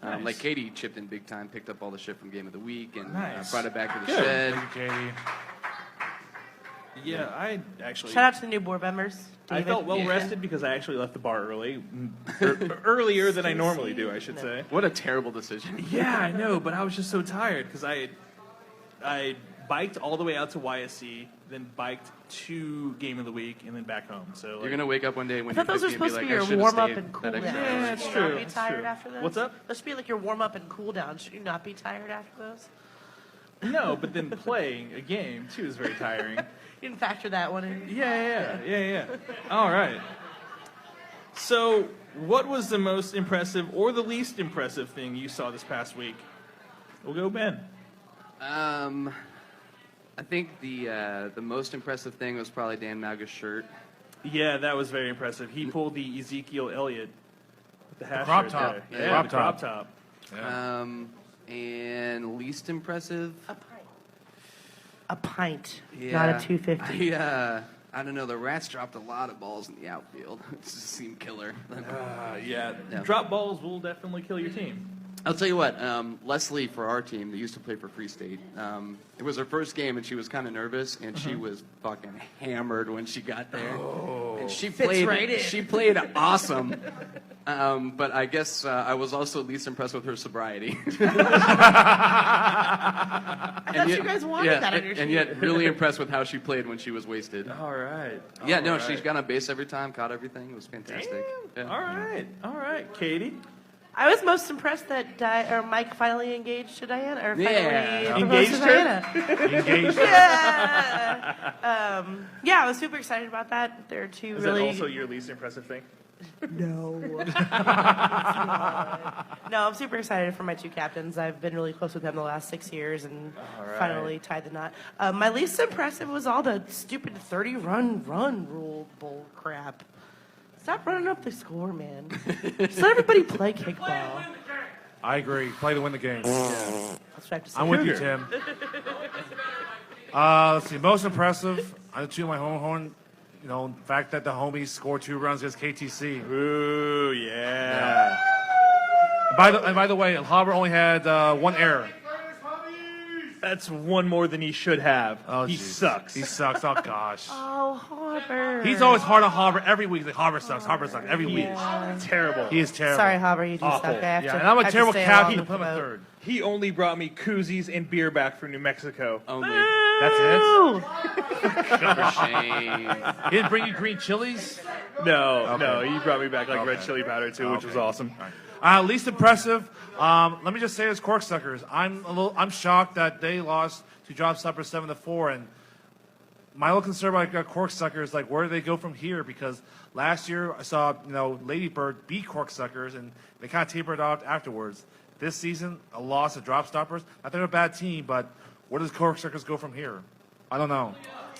Nice. Like Katie chipped in big time, picked up all the shit from Game of the Week, and Nice. brought it back to the Good. shed. Thank you, Katie. Yeah, I actually. Shout out to the new board members. I David. felt well rested because I actually left the bar early, earlier than I normally do, I should say. What a terrible decision. Yeah, I know, but I was just so tired because I biked all the way out to YSC, then biked to Game of the Week, and then back home. So You're gonna wake up one day when I thought those were supposed to be your warm up and cool down. Yeah, that's Should you true. not be That's tired true. after those? What's up? Those should be like your warm up and cool down. Should you not be tired after those? No, but then playing a game too is very tiring. You didn't factor that one in. Yeah. All right. So, what was the most impressive or the least impressive thing you saw this past week? We'll go Ben. I think the most impressive thing was probably Dan Maga's shirt. Yeah, that was very impressive. He pulled the Ezekiel Elliott with the half crop shirt top. there. Yeah, Yeah, crop the crop top. top. And least impressive. A pint, Yeah, not a 250. I don't know. The Rats dropped a lot of balls in the outfield. It just seemed killer. Yeah. Yeah. Drop balls will definitely kill your team. I'll tell you what, Leslie for our team, that used to play for Free State, it was her first game and she was kind of nervous and she was fucking hammered when she got there. And she played, right in. she played awesome. But I guess I was also least impressed with her sobriety. I thought you guys wanted that on your team. And yet really impressed with how she played when she was wasted. All right. Yeah, All no, right. she got on base every time, caught everything. It was fantastic. Damn. Yeah. All right. Katie? I was most impressed that Mike finally engaged to Diana, or finally proposed Engaged to her? Diana. Engaged. Yeah, I was super excited about that. They're two Is really. that also your least impressive thing? No. No, I'm super excited for my two captains. I've been really close with them the last 6 years and right. finally tied the knot. My least impressive was all the stupid 30-run rule bull crap. Stop running up the score, man. Just let everybody play kickball. I agree. Play to win the game. That's what I have to say. I'm with you, Cougar. Tim. Let's see. Most impressive. I chew my horn. You know, the fact that the homies scored 2 runs against KTC. Ooh, yeah. By the way, Hauber only had 1 error. That's one more than he should have. Oh, he geez. sucks. He sucks. Oh gosh. Oh, Hauber. He's always hard on Hauber every week. Like Hauber sucks. Every week. terrible. He is terrible. Sorry, Hauber, you do Awful. suck. I have Yeah, to, and I'm I a have to terrible stay captain along to put him with at the third. He only brought me koozies and beer back from New Mexico. Only. That's it. boat. For shame. He didn't bring you green chilies. No, he brought me back like red chili powder too, which was awesome. Least impressive. Let me just say, as Corksuckers, I'm shocked that they lost to Drop Supper 7-4, and my little concern about Corksuckers is like, where do they go from here? Because last year I saw Lady Bird beat Corksuckers, and they kind of tapered out afterwards. This season, a loss to Drop Stoppers. Not they're a bad team, but where does Corksuckers go from here? I don't know.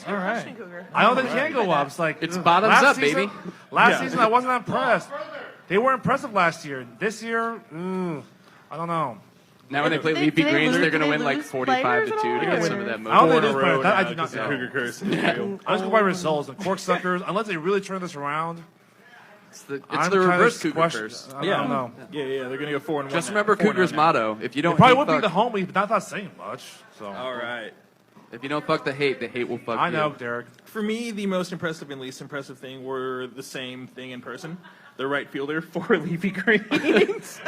All right. I don't think they can go up. It's like It's bottoms last up, season- baby. Last season, I wasn't impressed. They were impressive last year. This year, I don't know. Now when they play Leafy Greens, they're going to win like 45-2 to get some of that I don't think mojo. this player. I do Because not the know. Cougar curse. I'm just going by results. And Corksuckers, unless they really turn this around, It's the I'm reverse kind of Cougar question- curse. I don't know. Yeah, they're gonna go 4-1. Just now. remember 4-0 Cougar's now. motto: if you don't Probably hate would be fuck, the homie, but not saying much. So All right. if you don't fuck the hate will fuck I you. know, Derek. For me, the most impressive and least impressive thing were the same thing in person. The right fielder for Leafy Greens.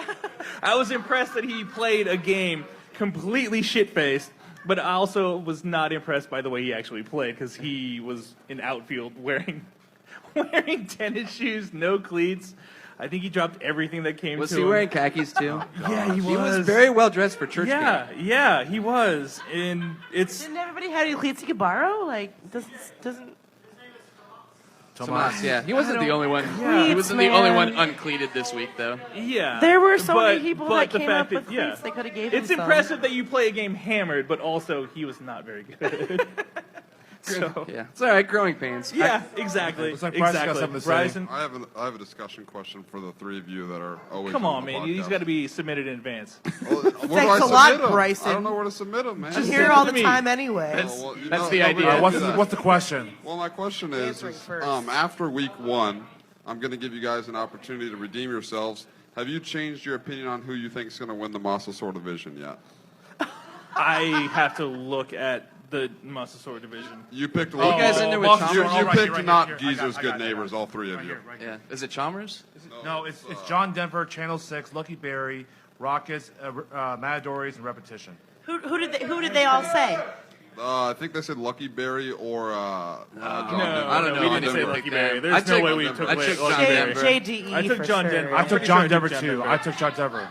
I was impressed that he played a game completely shit-faced, but I also was not impressed by the way he actually played because he was in outfield wearing tennis shoes, no cleats. I think he dropped everything that came Was to he him. wearing khakis too? Yeah, he was. He was very well dressed for church camp. Yeah, he was. And it's Didn't everybody have any cleats he could borrow? Like, doesn't. Tomas, yeah, he wasn't the only one. Yeah. He wasn't the only one uncleated this week, though. yeah. There were so many but- people but that the came fact up with that- yeah. cleats they could have gave him It's some. impressive that you play a game hammered, but also he was not very good. So Yeah, it's all right. Growing pains. yeah, exactly. Looks like Bryce got exactly. something to say. Bryson, I have a discussion question for the 3 of you that are always come on, the man. These podcast. got to be submitted in advance. Well, where do Thanks I a lot, submit 'em? Bryson. I don't know where to submit them, man. I'm here all the me. time anyway. Well, you that's know, the nobody idea. can do that. What's the question? Well, my question is Answering first. after week 1, I'm going to give you guys an opportunity to redeem yourselves. Have you changed your opinion on who you think is going to win the Mosasaur division yet? I have to look at the Mosasaur division. You picked Are you guys into it, Monster Chalmers? You All right, picked here, not right here. I Geezer's got good it. neighbors, all 3 of Right you. here, right here. Yeah, is it Chalmers? No, it's John Denver, Channel 6, Lucky Berry, Rockets, Matadores, and Repetition. Who did they all say? I think they said Lucky Berry or John No, Denver. I don't know. we I didn't say didn't Lucky pick Berry. them. There's I no took- way we I took took Lucky John Berry. Denver. JDE. I took for John sure. Denver. I I'm took pretty John sure I Denver took too. Denver. I took John Denver.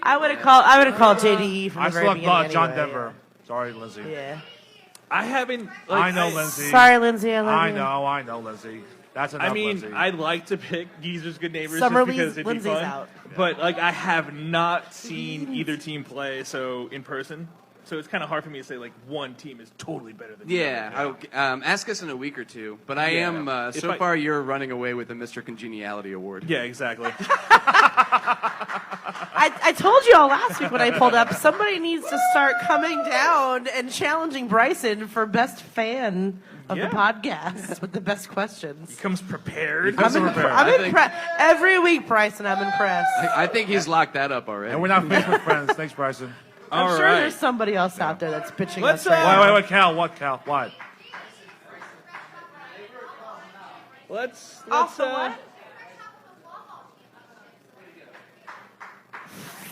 I would have called JDE from the I very still beginning. have John anyway, Denver. Sorry, Lindsay. Yeah. I haven't. I know, Lindsay. Sorry, Lindsay. I love I you. know, Lindsay. That's enough, I mean, Lindsay. I'd like to pick Geezer's Good Neighbors Summer just because it'd be Lindsay's fun. out. But like, I have not seen either team play in person. So it's kind of hard for me to say like one team is totally better than the other. Yeah, ask us in a week or two. But I Yeah. am If I- far. You're running away with the Mr. Congeniality Award. Yeah, exactly. I told you all last week when I pulled up, somebody needs to start coming down and challenging Bryson for best fan of Yeah. the podcast with the best questions. He comes prepared. I'm impressed. Every week, Bryson, I'm impressed. I think he's locked that up already. And we're not Facebook friends. Thanks, Bryson. I'm All sure right. there's somebody else out there that's pitching Let's, us right now. Wait, Cal. What, Cal? What? Let's Also what?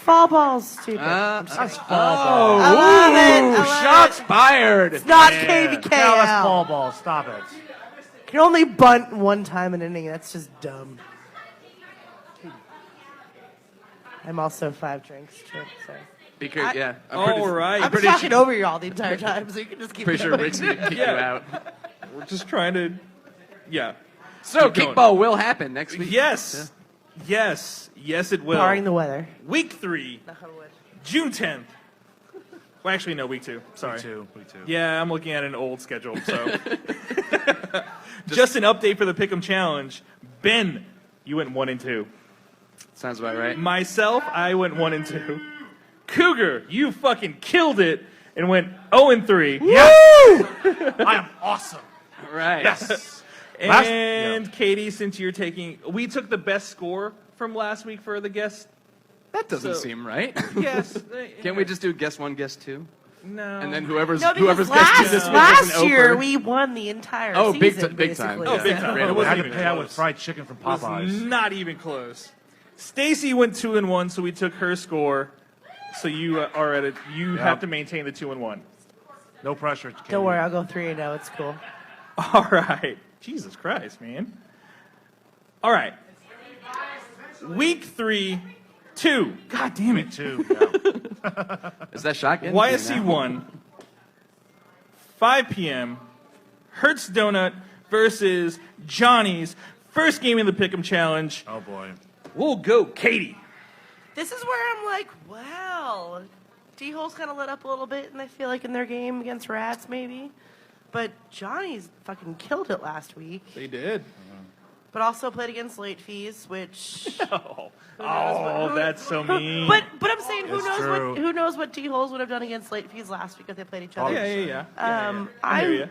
Fall ball's stupid. I'm just That's kidding. fall ball. I love it. I love Shots it. fired. It's not Yeah. KVKL. Cal, that's fall ball. Stop it. You can only bunt one time in an inning. That's just dumb. I'm also 5 drinks. True, sorry. Because, yeah. All right. I'm talking over you all the entire time, so you can just keep Pretty sure going. Rick's going to kick Yeah. you out. We're just trying to. Yeah. So, Keep going. kickball will happen next week. Yes. Yes. Yes, it will. Barring the weather. Week 3, Knock on wood. June 10th. Well, actually, no, week 2. Sorry. Week two. Yeah, I'm looking at an old schedule, so. Just an update for the Pick'em Challenge. Ben, you went 1 and 2. Sounds about right. Myself, I went 1 and 2. Cougar, you fucking killed it and went 0 and 3. I am awesome. All right. Yes. And Katie, since you're taking, we took the best score from last week for the guest. That doesn't So- seem right. Yes. Can't we just do guess 1, guess 2? No. And then whoever's No, because guess 2 this week is last an year oper. we won the entire Oh, big season. ti- big time. basically. Oh, big time. Yeah. It We wasn't had to even pay out with close. fried chicken from It was Popeyes. not even close. Stacy went 2 and 1, so we took her score. So you are at it. You have to maintain the 2 and 1. No pressure. Katie. Don't worry, I'll go 3-0. It's cool. All right. Jesus Christ, man. All right. Week 3, 2. God damn it. Two. Yeah. Is that shotgun? YSC Yeah. 1, 5 p.m. Hertz Donut versus Johnny's. First game in the Pick'em Challenge. Oh boy. We'll go, Katie. This is where I'm like, wow. D-Hole's kind of lit up a little bit, and I feel like in their game against Rats, maybe. But Johnny's fucking killed it last week. They did. But also played against late fees, which. Oh, that's so mean. But I'm saying, who It's knows true. who knows what D-Holes would have done against late fees last week if they played each other. Yeah. I hear you.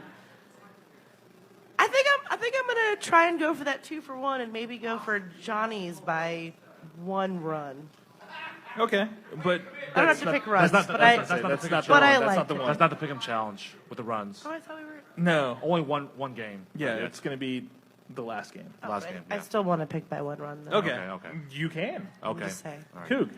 I think I'm gonna try and go for that 2-for-1 and maybe go for Johnny's by 1 run. Okay, but I don't have to pick runs, but I that's not the but pick'em I challenge. like That's not the it. one. That's not the pick'em challenge with the runs. Oh, I thought we were. No. Only one game. Yeah, it's going to be the last game. Last but game. I Yeah. still want to pick by 1 run. Though. Okay. Okay. You can. Okay. Just saying. All right. Coog.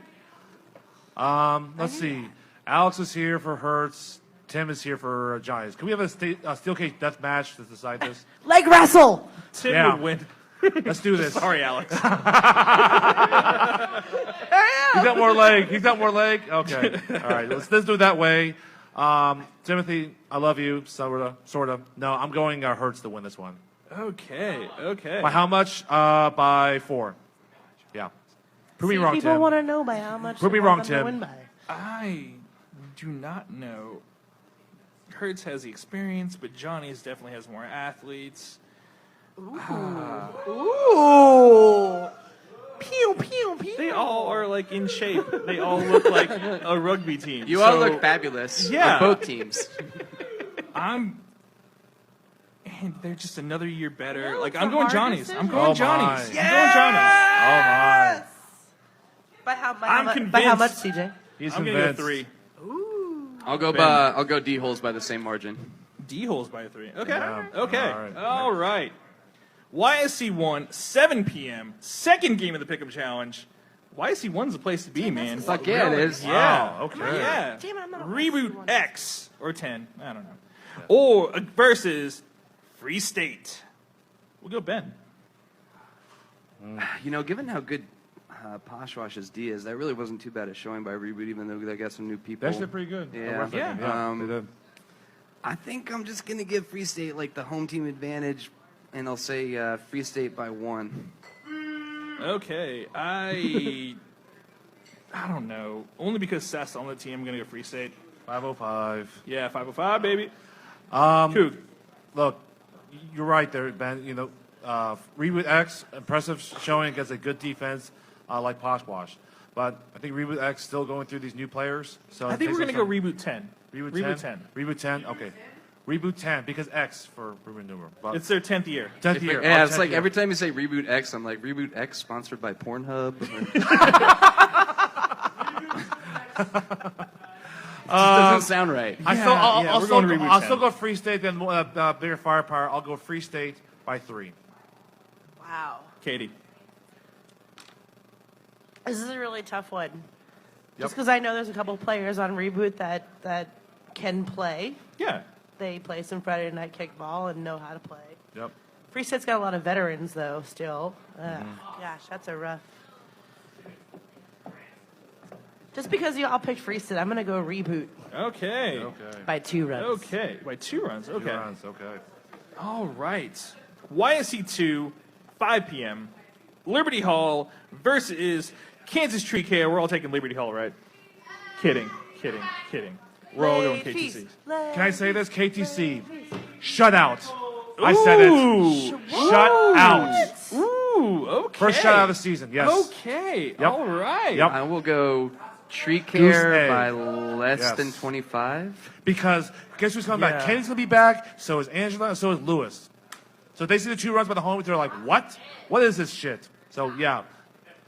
Let's see. Alex is here for Hertz. Tim is here for Giants. Can we have a steel cage death match to decide this? Leg wrestle. Tim Yeah. would win. Let's do this. Sorry, Alex. He's got more leg. He's got more leg. Okay. All right. Let's do it that way. Timothy, I love you. Sorta. No, I'm going Hertz to win this one. Okay. By how much? By 4. Yeah. Prove me See, wrong, people Tim. want to know by how much. Prove they me want wrong, them to Tim. win by. I do not know. Hertz has the experience, but Johnny's definitely has more athletes. Ooh. Pew pew pew. They all are like in shape. They all look like a rugby team. You all So, look fabulous. Yeah. On both teams. And they're just another year better. Yeah, Like it's I'm a going hard Johnny's. decision. I'm going Oh, Johnny's. my. I'm going Johnny's. Oh my. By how I'm much? By how much, convinced. CJ? He's I'm gonna go convinced. 3. Ooh. I'll go Ben. I'll go D holes by the same margin. D holes by a 3. Okay. Yeah. Okay. All right. All right. YSC 1, 7 p.m. Second game of the Pick'em Challenge. YSC 1's the place to be, man. Fuck yeah, it is. Yeah. Wow, okay. Yeah. Damn it, I'm not a Reboot YSC one. X or 10. I don't know. or versus Free State. We'll go Ben. You know, given how good Poshwash's D is, that really wasn't too bad a showing by Reboot, even though they got some new people. They actually pretty good. Yeah. They did. I think I'm just going to give Free State like the home team advantage, and I'll say Free State by 1. Okay, I don't know. Only because Seth's on the team, I'm going to go Free State. 505. Yeah, 505, baby. Coog. Look, you're right there, Ben. You know, Reboot X, impressive showing against a good defense like Poshwash. But I think Reboot X still going through these new players. So I think we're going to go Reboot 10. Reboot 10? Reboot 10? Okay. Reboot 10, because X for Reboot Numero. But It's their 10th year. 10th year. Yeah, Oh, it's 10th like year. every time you say Reboot X, I'm like, Reboot X sponsored by Pornhub? Doesn't sound right. I'll we're going Reboot I'll 10. still go Free State, then bigger firepower. I'll go Free State by 3. Wow. Katie. This is a really tough one. Yep. Just because I know there's a couple players on Reboot that can play. Yeah. They play some Friday night kickball and know how to play. Yep. Free State's got a lot of veterans, though, still. Gosh, that's a rough. Just because you all picked Free State, I'm going to go Reboot Okay. by 2 runs. Okay. By 2 runs. Okay. 2 runs, okay. All right. YSC 2, 5 p.m. Liberty Hall versus Kansas Tree KO. We're all taking Liberty Hall, right? Kidding. We're all going KTC. Can I say this? KTC. Shut out. I said it. Shut out. Ooh, okay. First shutout of the season, yes. Okay. Yep. All right. Yep. I will go Tree Goose Care egg. by less Yes. than 25. Because guess who's coming back? Yeah. Kenny's going to be back, so is Angela, so is Lewis. So if they see the 2 runs by the home, they're like, what? What is this shit? So, yeah.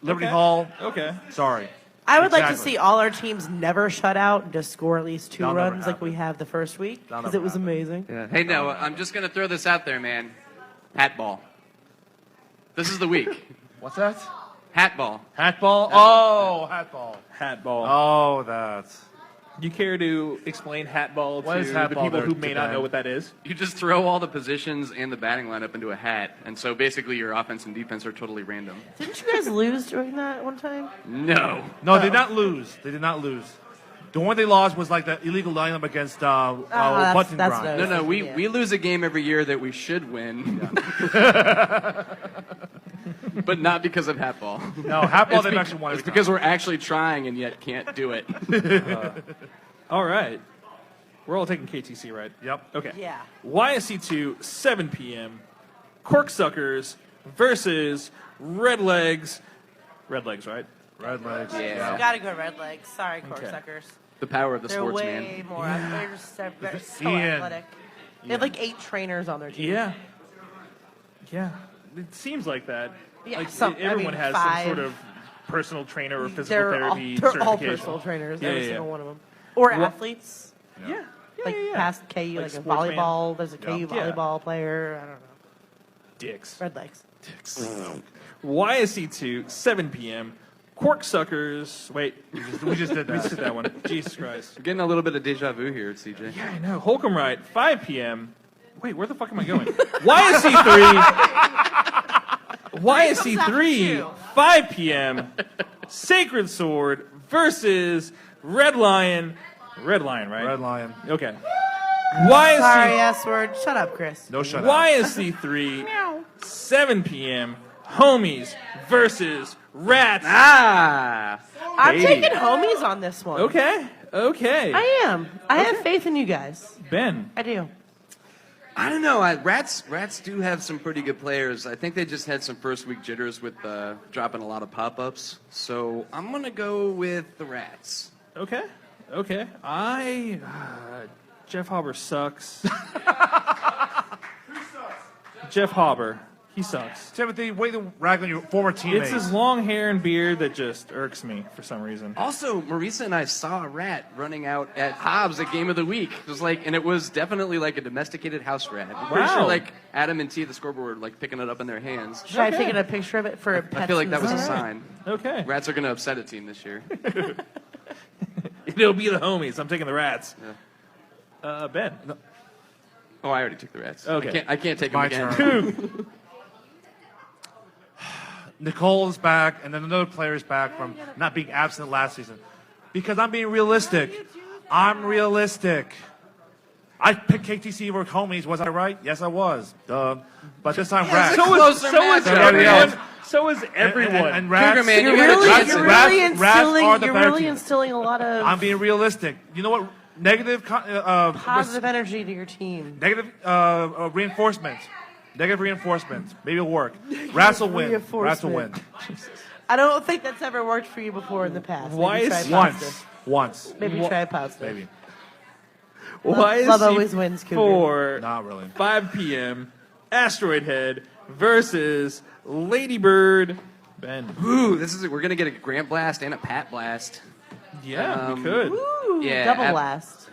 Liberty Okay. Hall, Okay. sorry. I would like to Exactly. see all our teams never shut out and just score at least 2 That'll never runs like we happen. have the first week That'll because never it was happen. amazing. Yeah. Hey, no, I'm just going to throw this out there, man. Hat ball. This is the week. What's that? Hat ball. Hat ball? Oh, hat ball. Hat ball. Oh, that's. You care to explain hat ball What to is hat the ball people there who to may not Ben? know what that is? You just throw all the positions and the batting lineup into a hat, and so basically your offense and defense are totally random. Didn't you guys lose during that one time? No. No, they did not lose. They did not lose. The one they lost was like the illegal lineup against Button that's Grind. no- No, we, Yeah. we lose a game every year that we should win. But not because of hat ball. No, hat ball It's they've be- actually won every It's because we're actually trying and yet can't do it. All right. We're all taking KTC, right? Yep. Okay. Yeah. YSC 2, 7 p.m. Corksuckers versus Red Legs. Red Legs, right? Red legs. Yeah. You gotta go Red Legs. Sorry, Corksuckers. The power of the They're sports, way man. more. They're just they're so Ian. athletic. They have like 8 trainers on their team. Yeah. Yeah. It seems like that. Yeah, like some- I everyone mean, has 5. some sort of personal trainer or physical They're therapy all certification. personal trainers. Yeah, Every yeah, single yeah. one of them. Or Well- athletes. Yeah. Like past KU, like a sportsman. volleyball. There's a KU Yeah. volleyball player. I don't know. Dicks. Red Legs. YSC 2, 7 p.m. Corksuckers. Wait. We just did We just that. did that one. Jesus Christ. We're getting a little bit of deja vu here, CJ. Yeah, I know. Holcomb Ride, 5 p.m. Wait, where the fuck am I going? YSC 3. YSC 3, 5 p.m. Sacred Sword versus Red Lion. Red Lion, right? Red Lion. Okay. Sorry, YSC, S word. Shut up, Chris. No shut out. YSC 3, 7 p.m. Homies versus Rats. Ah! I'm baby. taking homies on this one. Okay. Okay. I am. I have faith in you guys. Ben. I do. I don't know. Rats do have some pretty good players. I think they just had some first week jitters with dropping a lot of pop-ups. So I'm going to go with the Rats. Okay. Okay. Jeff Hauber sucks. Jeff Hauber. He sucks. Timothy, way to rag on your former teammates. It's his long hair and beard that just irks me for some reason. Also, Marisa and I saw a rat running out at Hobbs at Game of the Week. It was like, and it was definitely like a domesticated house rat. I'm pretty Wow. sure like Adam and T, the scoreboard, were like picking it up in their hands. Should I take a picture of it for pets? I feel like that was a and stuff? sign. Okay. Rats are going to upset a team this year. It'll be the homies. I'm taking the Rats. Ben. Oh, I already took the Rats. Okay. I can't take them My again. turn. Nicole is back, and then another player is back from not being absent last season. Because I'm being realistic. I'm realistic. I picked KTC over homies. Was I right? Yes, I was. Duh. But this time, Rats. So is everyone. And Rats, Cougar man, You're you gotta really, trust you're it. really Rats are instilling, the you're better really team. instilling a lot of I'm being realistic. You know what? positive energy to your team. Negative reinforcement. Negative reinforcement. Maybe it'll work. Rats will win. Rats will win. I don't think that's ever worked for you before in the past. Why Maybe is- try positive. Once. Maybe try positive. Maybe. Why is Love always wins, Cougar. for Not really. 5 p.m. Asteroid Head versus Ladybird Ben? Ooh, we're gonna get a Grant Blast and a Pat Blast. Yeah, we could. Ooh, Yeah, double ab- blast.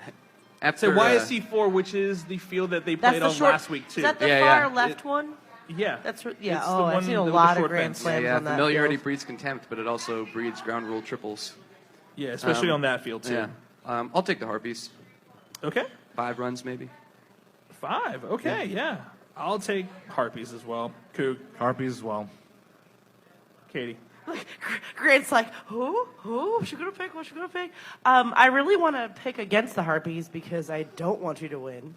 After So YSC4, which is the field that they That's played the on short. last week too. Is that the Yeah, far yeah. left one? Yeah, That's It's yeah. the Oh, I've one seen a with the lot short of grand fence. slams yeah, on that. familiarity field. breeds contempt, but it also breeds ground rule triples. yeah, especially on that field too. Yeah, I'll take the Harpies. Okay, 5 runs maybe. 5. Okay, yeah. I'll take Harpies as well. Coog, Harpies as well. Katie. Grant's like, who? What's she gonna pick? What's she gonna pick? I really want to pick against the Harpies because I don't want you to win.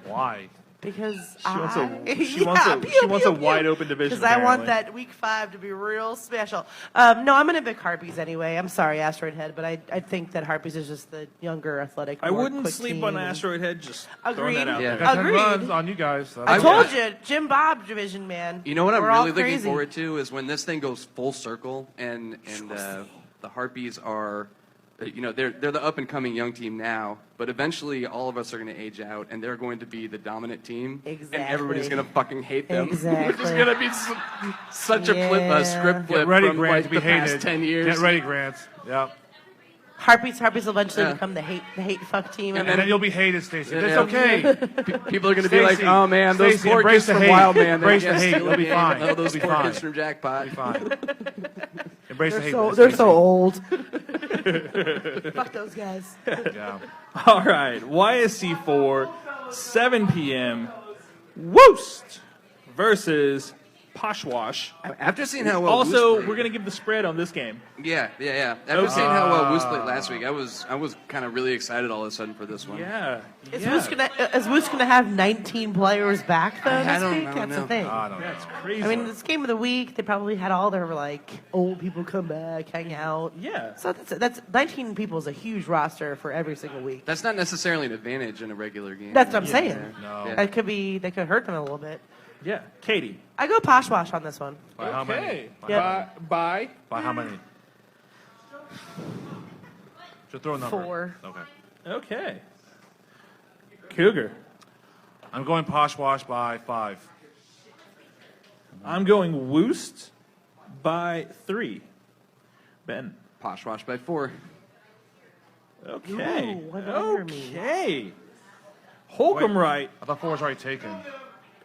Why? Because She wants a wide open division. Because I want apparently. that week 5 to be real special. No, I'm gonna pick Harpies anyway. I'm sorry, Asteroid Head, but I think that Harpies is just the younger, athletic. I more wouldn't quick sleep team on and- Asteroid Head. Just throwing Agreed. that out Yeah. there. Got 10 Agreed. runs on you guys. I told you, Jim Bob division, man. You know what I'm We're all really looking crazy. forward to is when this thing goes full circle and the Harpies are, they're the up and coming young team now, but eventually all of us are going to age out and they're going to be the dominant team, Exactly. and everybody's going to fucking hate them. Exactly. Which is going to be such Yeah. a script flip Get ready, from Grant, like to be the past hated. 10 years. Get ready, Grant. Yeah. Harpies will eventually Yeah. become the hate fuck team. And then you'll be hated, Stacey. Yeah. It's okay. People are going to be like, Stacey, oh man, those Stacey, poor embrace kids the from hate. Wild Man. Embrace they the can't hate. steal You'll be the game. fine. Oh, those You'll be poor fine. kids from Jackpot. Be fine. Embrace the hate. They're Stacey. so old. Fuck those guys. Yeah. All right, YSC4, 7 p.m. Woost versus Poshwash. After seeing how well Also, Woos we're gonna give the spread on this game. Yeah. After seeing how well Woos played last week, I was kind of really excited all of a sudden for this one. Yeah. Is Woos gonna have 19 players back though I this don't week? know, That's no. the thing. I don't know. That's crazy. I mean, this game of the week, they probably had all their old people come back, hang out. yeah. So that's 19 people is a huge roster for every single week. That's not necessarily an advantage in a regular game. That's what I'm saying. No. Yeah. That could hurt them a little bit. Yeah. Katie. I go Poshwash on this one. By how many? Okay. Yep. By By how many? Should throw a number. 4. Okay. Okay. Cougar. I'm going Poshwash by 5. I'm going Woost by 3. Ben. Poshwash by 4. Okay. Ooh, what under me? Okay. Holcomb right. I thought 4 was already taken.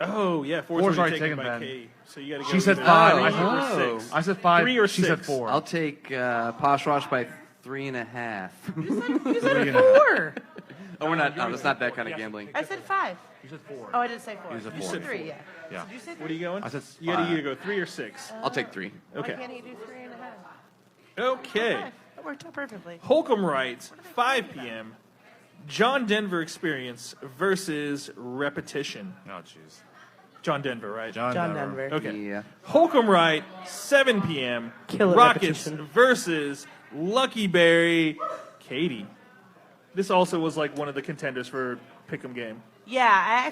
Oh yeah, Four's four's already already taken taken, by Ben. Katie. So you got to go. She said either 5. three I or said- 6. I said 5. 3 or she 6. said 4. I'll take Poshwash by 3.5. You said 3.5. 4. Oh, we're not. No, it's not that kind of gambling. I said 5. You said 4. Oh, I didn't say 4. You said You four. said 3, yeah. Yeah. Did you say 3? What are you going? I said You got to 5. either go 3 or 6. I'll take 3. Why Okay. can't he do 3.5? Okay. That worked out perfectly. Holcomb right. 5 p.m. John Denver Experience versus Repetition. Oh, jeez. John Denver, right? John Denver. Okay. Yeah. Holcomb right. 7 p.m. Kill it, Rockets Repetition. versus Lucky Berry. Katie. This also was like one of the contenders for Pick'em game. Yeah,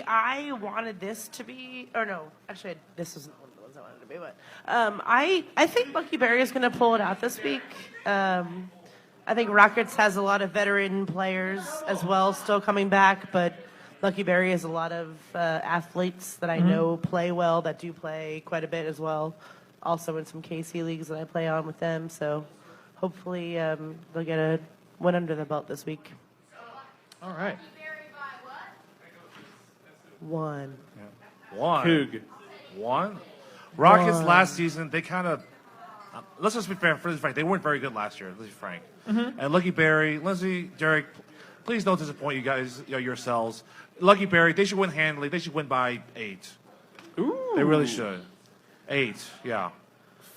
I wanted this to be, or no, actually, this isn't one of the ones I wanted to be, but I think Lucky Berry is going to pull it out this week. I think Rockets has a lot of veteran players as well still coming back, but Lucky Berry has a lot of athletes that I know play well, that do play quite a bit as well, also in some KC leagues that I play on with them, so hopefully they'll get a win under the belt this week. All right. 1. 1. Coog. 1. Rockets 1. last season, they kind of. Let's just be fair. For this frank, they weren't very good last year. Let's be frank. And Lucky Berry, Lindsay, Derek please don't disappoint you guys yourselves. Lucky Berry, they should win handily. They should win by 8. Ooh. They really should. 8, yeah.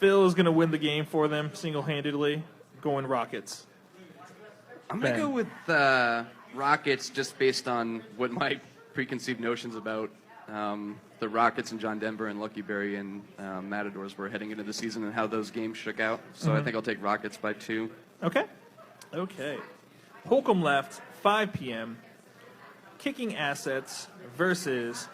Phil is going to win the game for them single-handedly. Going Rockets. I'm going to go with Rockets just based on what my preconceived notions about the Rockets and John Denver and Lucky Berry and Matadors were heading into the season and how those games shook out. So I think I'll take Rockets by 2. Okay. Holcomb left, 5 p.m. Kicking Assets versus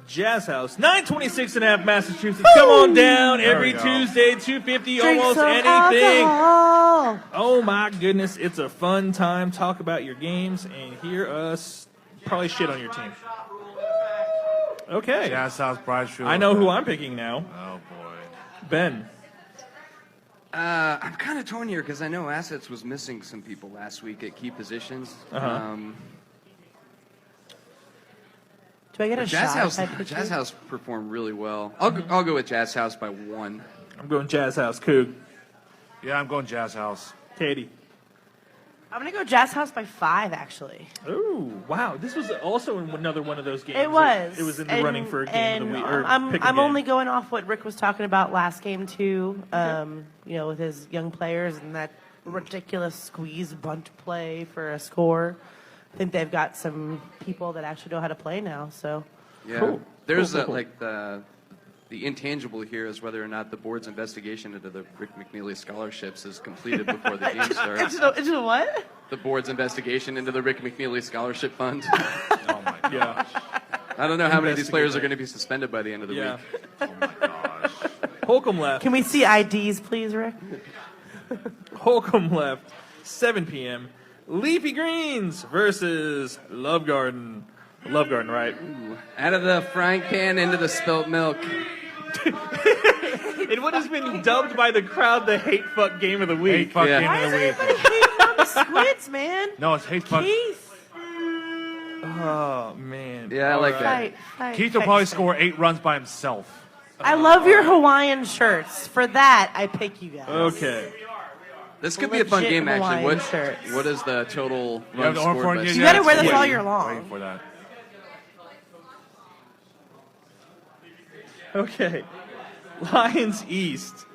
Jazz House, 926.5 Massachusetts. Come on down every Tuesday, 250, almost anything. Alcohol. Oh my goodness, it's a fun time. Talk about your games and hear us probably shit on your team. Okay. Jazz House, Bride Shoe. I know who I'm picking now. Oh, boy. Ben. I'm kind of torn here because I know Assets was missing some people last week at key positions. Do I get a Jazz shot? House, if I pick Jazz you? House performed really well. I'll go with Jazz House by 1. I'm going Jazz House. Coog. Yeah, I'm going Jazz House. Katie. I'm going to go Jazz House by 5, actually. Ooh, wow. This was also another one of those games. It was. It was in the running for a game of the week. Or I'm pick a game. only going off what Rick was talking about last game, too, with his young players and that ridiculous squeeze bunt play for a score. I think they've got some people that actually know how to play now. So Yeah. Cool. There's Cool. like the intangible here is whether or not the board's investigation into the Rick McNeely scholarships is completed before the game starts. Into what? The board's investigation into the Rick McNeely scholarship fund. Oh, my Yeah. I don't know how many of these players are going to be suspended by the end of the Yeah. week. Oh, my gosh. Holcomb left. Can we see IDs, please, Rick? Holcomb left, 7 p.m. Leafy Greens versus Love Garden. Love Garden, right? Out of the frying pan into the spilt milk. In what has been dubbed by the crowd the hate fuck game of the week. Hate fuck Yeah. game Why of is the week. everybody hating on the squids, man? No, it's hate fuck. Keith. Oh, man. Yeah, I like that. Keith will probably score 8 runs by himself. I love your Hawaiian shirts. For that, I pick you guys. Okay. This could be a fun Legit game, actually. Hawaiian shirts. What is the total You run have the arm scored for by? it? You gotta wear this waiting- all year long. Waiting for that. Okay. Lions East,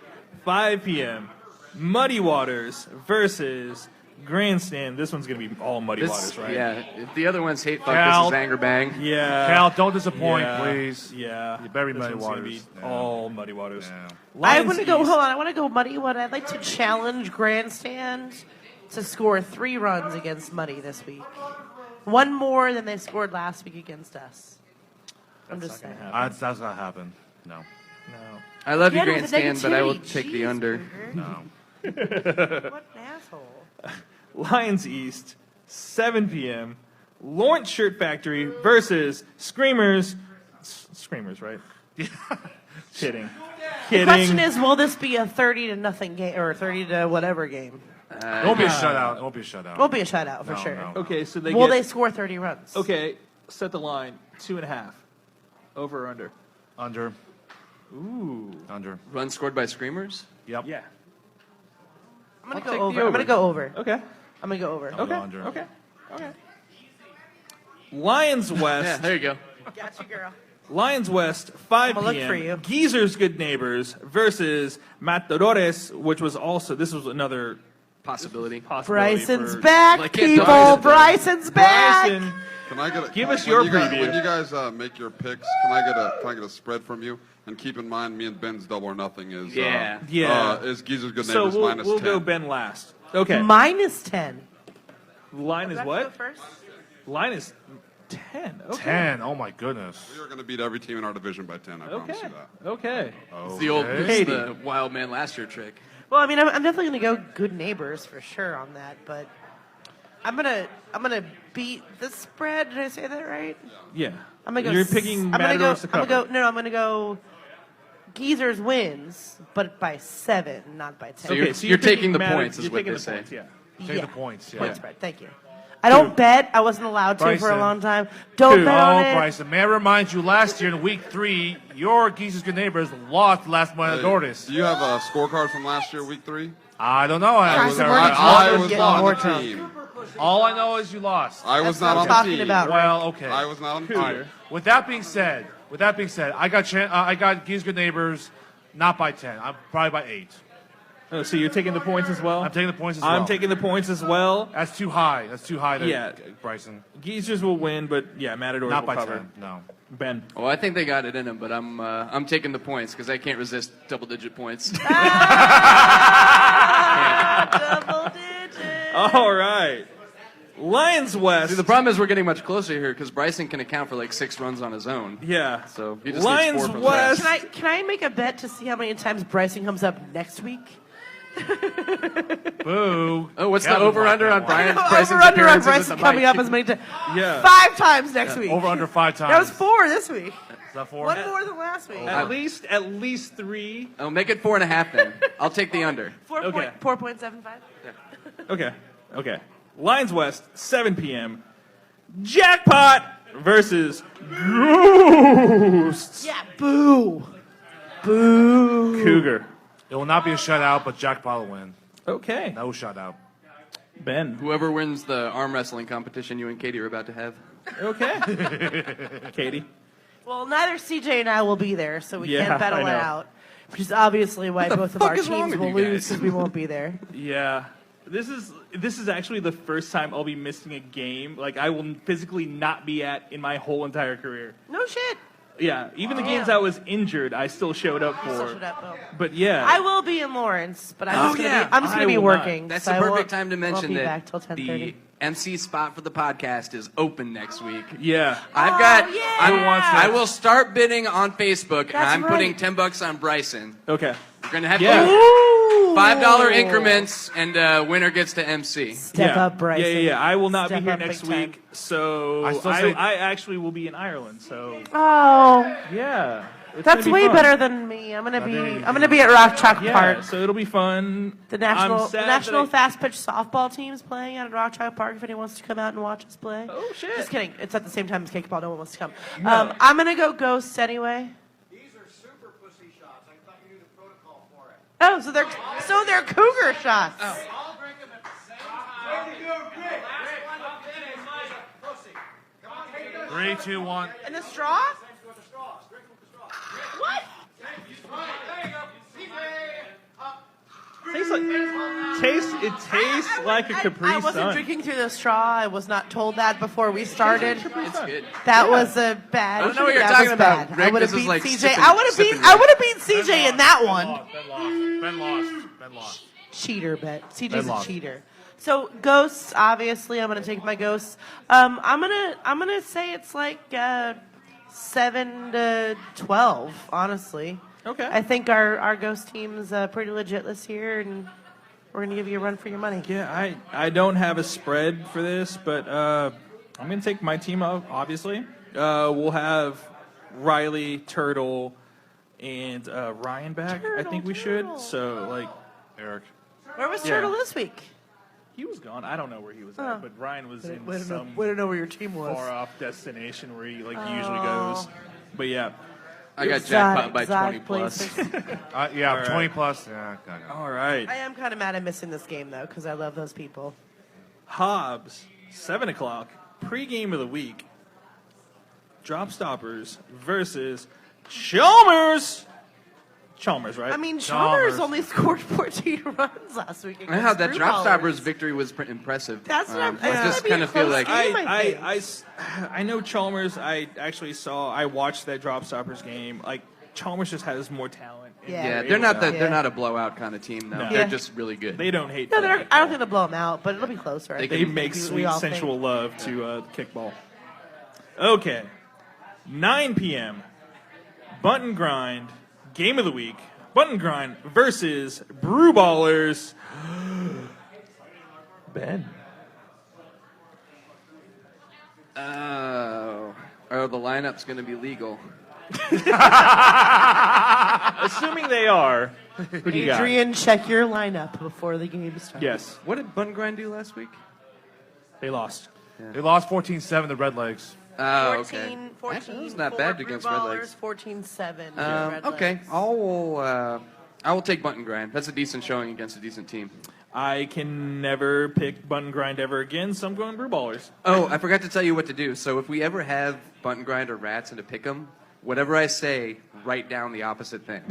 5 p.m. Muddy Waters versus Grandstand. This one's going to be all Muddy Waters, right? Yeah. If the other one's hate fuck, Cal. this is anger bang. Yeah. Cal, don't disappoint, Yeah. please. Yeah. You bury This Muddy one's gonna Waters. be Yeah. all Muddy Waters. Yeah. I Lions want to go. East. Hold on. I want to go Muddy. What I'd like to challenge Grandstand to score 3 runs against Muddy this week. 1 more than they scored last week against us. I'm just saying. That's not going to happen. No. No. I love you, Get with the Grandstand, but I will negativity. take the under. Cheeseburger. No. What an asshole. Lions East, 7 p.m. Lawrence Shirt Factory versus Screamers. Screamers, right? Kidding. The question is, will this be a 30-0 game or 30 whatever game? It won't be a shutout. It won't be a shutout. Won't be a shutout for No, sure. no. Okay, so they Will get, they score 30 runs? Okay, set the line 2.5. Over or under? Under. Ooh. Under. Run scored by Screamers? Yep. Yeah. I'm gonna I'll go take the over. I'm over. gonna go over. Okay. I'm gonna go over. I'll Okay. go under. Okay. Okay. Lions Yeah, West. there you go. Got you, girl. Lions West, 5 I'ma look p.m. for you. Geezer's Good Neighbors versus Matadores, which was also, this was another Possibility. possibility. Bryson's for back, Like, can't people. dodge it, though. Bryson's back. Bryson. Can I get Give us when your you guys- preview. When you guys make your picks, can I get a spread from you? And keep in mind, me and Ben's double or nothing is Yeah. is Geezer's Good So Neighbors we'll minus 10. go Ben last. Okay. Minus 10. Line is Do I have to what? go first? Line is 10. Okay. 10. Oh, my goodness. We are going to beat every team in our division by 10. I promise Okay. you that. Okay. It's the old, Okay. it's Katie. the wild man last year trick. Well, I mean, I'm definitely gonna go good neighbors for sure on that, but I'm gonna beat the spread. Did I say that right? Yeah. I'm gonna go. You're picking I'm gonna go. Matadors to I'm cover. gonna go. No, I'm gonna go. Geezers wins, but by 7, not by 10. So you're you're taking picking the Matter- points is you're what taking they the say. points, yeah. Take the points, yeah. Point spread. Thank you. I don't bet. I wasn't allowed to for a Bryson. long time. Don't bet on Oh, it. Bryson, may I remind you, last year in week 3, your Geezer's Good Neighbors lost last Matadores. Do you have a scorecard from last year, week 3? I don't know. I Bryson, was, we're I gonna was get on more the time. team. All I know is you lost. I was That's not what on I'm the talking team. about. Well, okay. I was not on the All right. team. With that being said, I got Geese Good Neighbors, not by 10. I'm probably by 8. Oh, so you're taking the points as well? I'm taking the points as well. I'm taking the points as well. That's too high. There, Yeah. Bryson. Geezers will win, but yeah, Matadors Not will by cover. 10. No. Ben. Well, I think they got it in them, but I'm taking the points because I can't resist double-digit points. Double digits. All right. Lions West. See, the problem is we're getting much closer here because Bryson can account for like 6 runs on his own. Yeah. So he just Lions needs 4 from West. that. Can I make a bet to see how many times Bryson comes up next week? Boo. Oh, what's the Kevin over/under won on that Brian one. Bryson's Over under on appearances Bryson at the coming mic? up as many times. Yeah. 5 times next week. Over under 5 times. That was 4 this week. Is that 4? One more than last week. At least 3. Oh, make it 4.5 then. I'll take the under. 4.75. Okay. Lions West, 7 p.m. Jackpot versus Ghosts. Yeah, boo. Boo. Cougar. It will not be a shutout, but Jackpot will win. Okay. No shutout. Ben. Whoever wins the arm wrestling competition you and Katie are about to have. Okay. Katie. Well, neither CJ and I will be there, so we Yeah, can't battle I it know. out. Which is obviously why both of fuck our is wrong teams with will you lose guys? because we won't be there. Yeah. This is actually the first time I'll be missing a game. Like, I will physically not be at in my whole entire career. No shit. Yeah. Even the games Damn. I was injured, I still showed up for. Still showed up, though. But yeah. I will be in Lawrence, but I'm just yeah. gonna I be will not. working. That's so the I won't- perfect time to won't mention be that back till 10:30. the MC spot for the podcast is open next week. Yeah. I've got. yeah. I will start bidding on Facebook, and That's I'm putting right. $10 on Bryson. Okay. We're gonna have Yeah. $5 increments, and winner gets to MC. Step yeah. up, Bryson. Yeah. I will not Step be here up next big time. week, so I still say- I actually will be in Ireland. So Oh, yeah, it's that's gonna be way fun. better than me. I'm gonna be at Rock Chalk Yeah, Park. so it'll be fun. The I'm national sad that I- fast pitch softball team's playing out at Rock Chalk Park. If anyone wants to come out and watch us play. Oh shit! Just kidding. It's at the same time as Kickball. No one wants to come. No. I'm gonna go Ghosts anyway. These are super pussy shots. I thought you knew the protocol for it. Oh, so they're Cougar shots. All drink them at the same time. Way to go, Rick. 3, 2, 1. And the straw? What? Tastes like a Capri I wasn't Sun. drinking through the straw. I was not told that before we started. It's good. That was a bad. I don't know what you're that talking was about, bad. Rick. I would have This is beat like CJ. sipping- I would have sipping beat. I would have beat CJ in that one. Ben lost. Cheater bet. CJ's Ben a lost. cheater. So ghosts. Obviously, I'm gonna take my ghosts. I'm gonna say it's like 7 to 12. Honestly. Okay. I think our ghost team's pretty legit this year, and we're gonna give you a run for your money. Yeah, I don't have a spread for this, but I'm going to take my team up, obviously. We'll have Riley, Turtle, and Ryan back. I think we should. Turtle. So, like, Eric. Where was Yeah. Turtle this week? he was gone. I don't know where he was Oh. at, but Ryan was in some Way to know where your team was. far-off destination where he, usually goes. But, yeah. I got Exotic- jackpot by exotic 20 plus. places. Yeah, All 20 right. plus. Yeah, okay. All right. I am kind of mad at missing this game, though, because I love those people. Hobbs, 7 o'clock, pregame of the week. Drop Stoppers versus Chalmers. Chalmers, right? I mean, Chalmers Chalmers. only scored 14 runs last week. I know that against drop Screwballers. stoppers victory was impressive. That's what I'm- I it's just gonna be kind a of feel close like game. I I know Chalmers. I actually I watched that Drop Stoppers game. Like, Chalmers just has more talent. and Yeah. they're not able to- they're not a blowout kind of team though. No. They're Yeah. just really good. They don't hate. No, playing I don't kickball. think they'll blow them out, but it'll be closer. I They They think. make We sweet all think. sensual love to kickball. Okay, 9 p.m. Button Grind game of the week. Button Grind versus Brew Ballers. Ben. Oh, the lineup's going to be legal. Assuming they are. Who do you got? Adrian, check your lineup before the game starts. Yes, What did Bun Grind do last week? they lost. They lost 14-7 to Red Legs. Oh, 14, okay. 14 Actually, it was not for bad Brew against Red Ballers, Legs. 14-7. Red Okay, Legs. I will take bunt and grind. That's a decent showing against a decent team. I can never pick bunt and grind ever again, so I'm going Brew Ballers. Oh, I forgot to tell you what to do. So if we ever have bunt and grind or rats and to pick them, whatever I say, write down the opposite thing.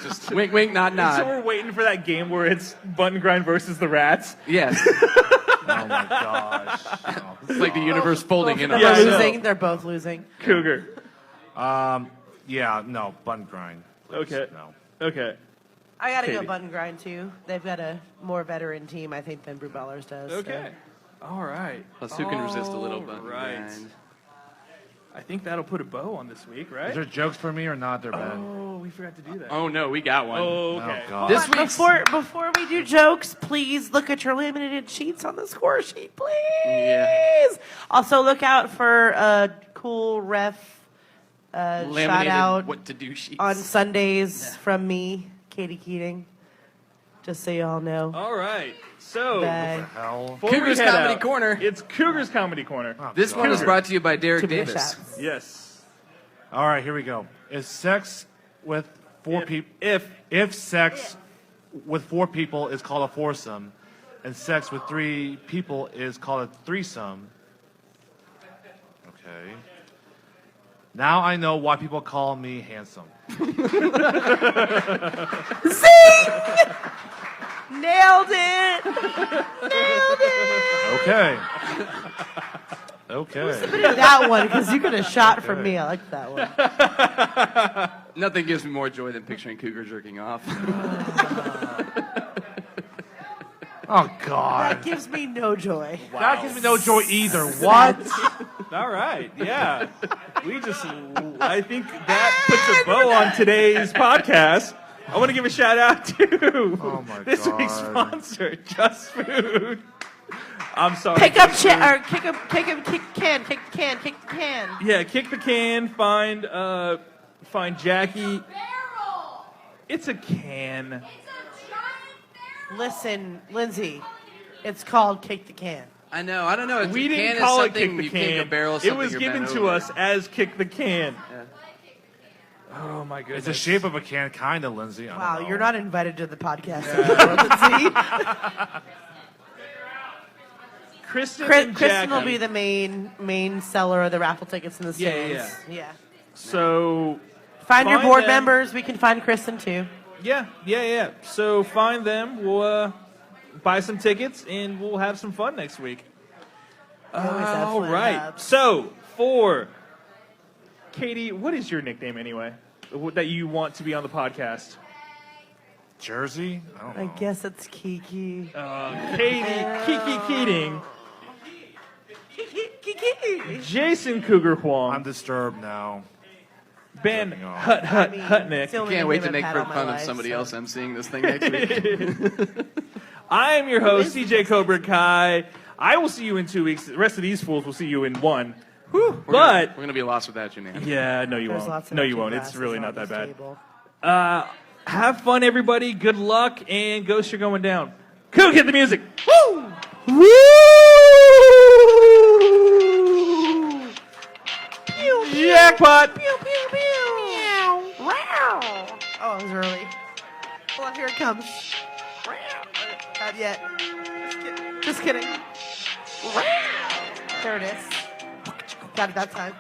Just wink, wink, nod, So nod. we're waiting for that game where it's bunt and grind versus the Rats. Yes. Oh my gosh. Oh. It's like the universe folding in on They're us. losing. They're both losing. Cougar. Yeah, no, bun grind. Please. Okay. No. Okay. I gotta go Katie. bunt and grind too. They've got a more veteran team, I think, than Brew Ballers does. Okay. All right. Plus, who can resist a little bunt and Right. grind? I think that'll put a bow on this week, right? Is there jokes for me or not? They're bad. Oh, we forgot to do that. Oh, no, we got one. Oh, okay. Oh, God. This week's... Before we do jokes, please look at your laminated sheets on the score sheet, please. Yeah. Also, look out for a cool ref shout Laminated out what to do sheets. on Sundays from me, Katie Keating. Just so you all know. All right. So, That- Hell. before we Cougar's head Comedy out, Corner. It's Cougar's Comedy Corner. Oh, This God. one is brought to you by Derek Too many Davis. shots. Yes. All right, here we go. Is sex with four people? If sex with four people is called a foursome, and sex with three people is called a threesome. Okay. Now I know why people call me handsome. Nailed it! Nailed it! Okay. Okay. That one, because you could have shot from me. I like that one. Nothing gives me more joy than picturing Cougar jerking off. Oh God. That gives me no joy. That gives me no joy either. What? All right. Yeah. I think that puts a bow on today's podcast. I want to give a shout out to this week's sponsor, Just Food. I'm sorry. Kick the can. Yeah, kick the can. Find Jackie. It's a can. Listen, Lindsay, it's called Kick the Can. I know. I don't know. We can didn't is call it something Kick the you can't Can. go barrel It something was you're given bent to over. us as Kick the Can. Yeah. Oh my goodness. It's the shape of a can, kind of, Lindsay. I don't Wow, know. you're not invited to the podcast anymore, Lindsay. Kristen and Kristen will Jackie. be the main seller of the raffle tickets in the stands. Yeah. So Find your Find board them. members. We can find Kristen too. yeah. So find them. We'll buy some tickets and we'll have some fun next week. always have All fun, right. Hubs. So for Katie, what is your nickname anyway? That you want to be on the podcast? Jersey? I don't know. I guess it's Kiki. Katie Kiki Keating, Kiki. Jason Cougar Huang, I'm disturbed now. Ben Joking off. Hutnick. Can't wait to make fun of somebody else emceeing this thing next week. I am your host, CJ Cobra Kai. I will see you in 2 weeks. The rest of these fools will see you in one. Whew. We're gonna be lost without you, man. Yeah, no, you There's won't. lots of No, you empty won't. It's glasses really on not that this bad. table. Have fun, everybody. Good luck, and ghosts are going down. Coog, hit the music. Woo! Woo! Jackpot! Pew, pew, pew. Meow. Wow. Oh, it was early. Hold on, here it comes. Not yet. Just kidding. There it is. Got it that time.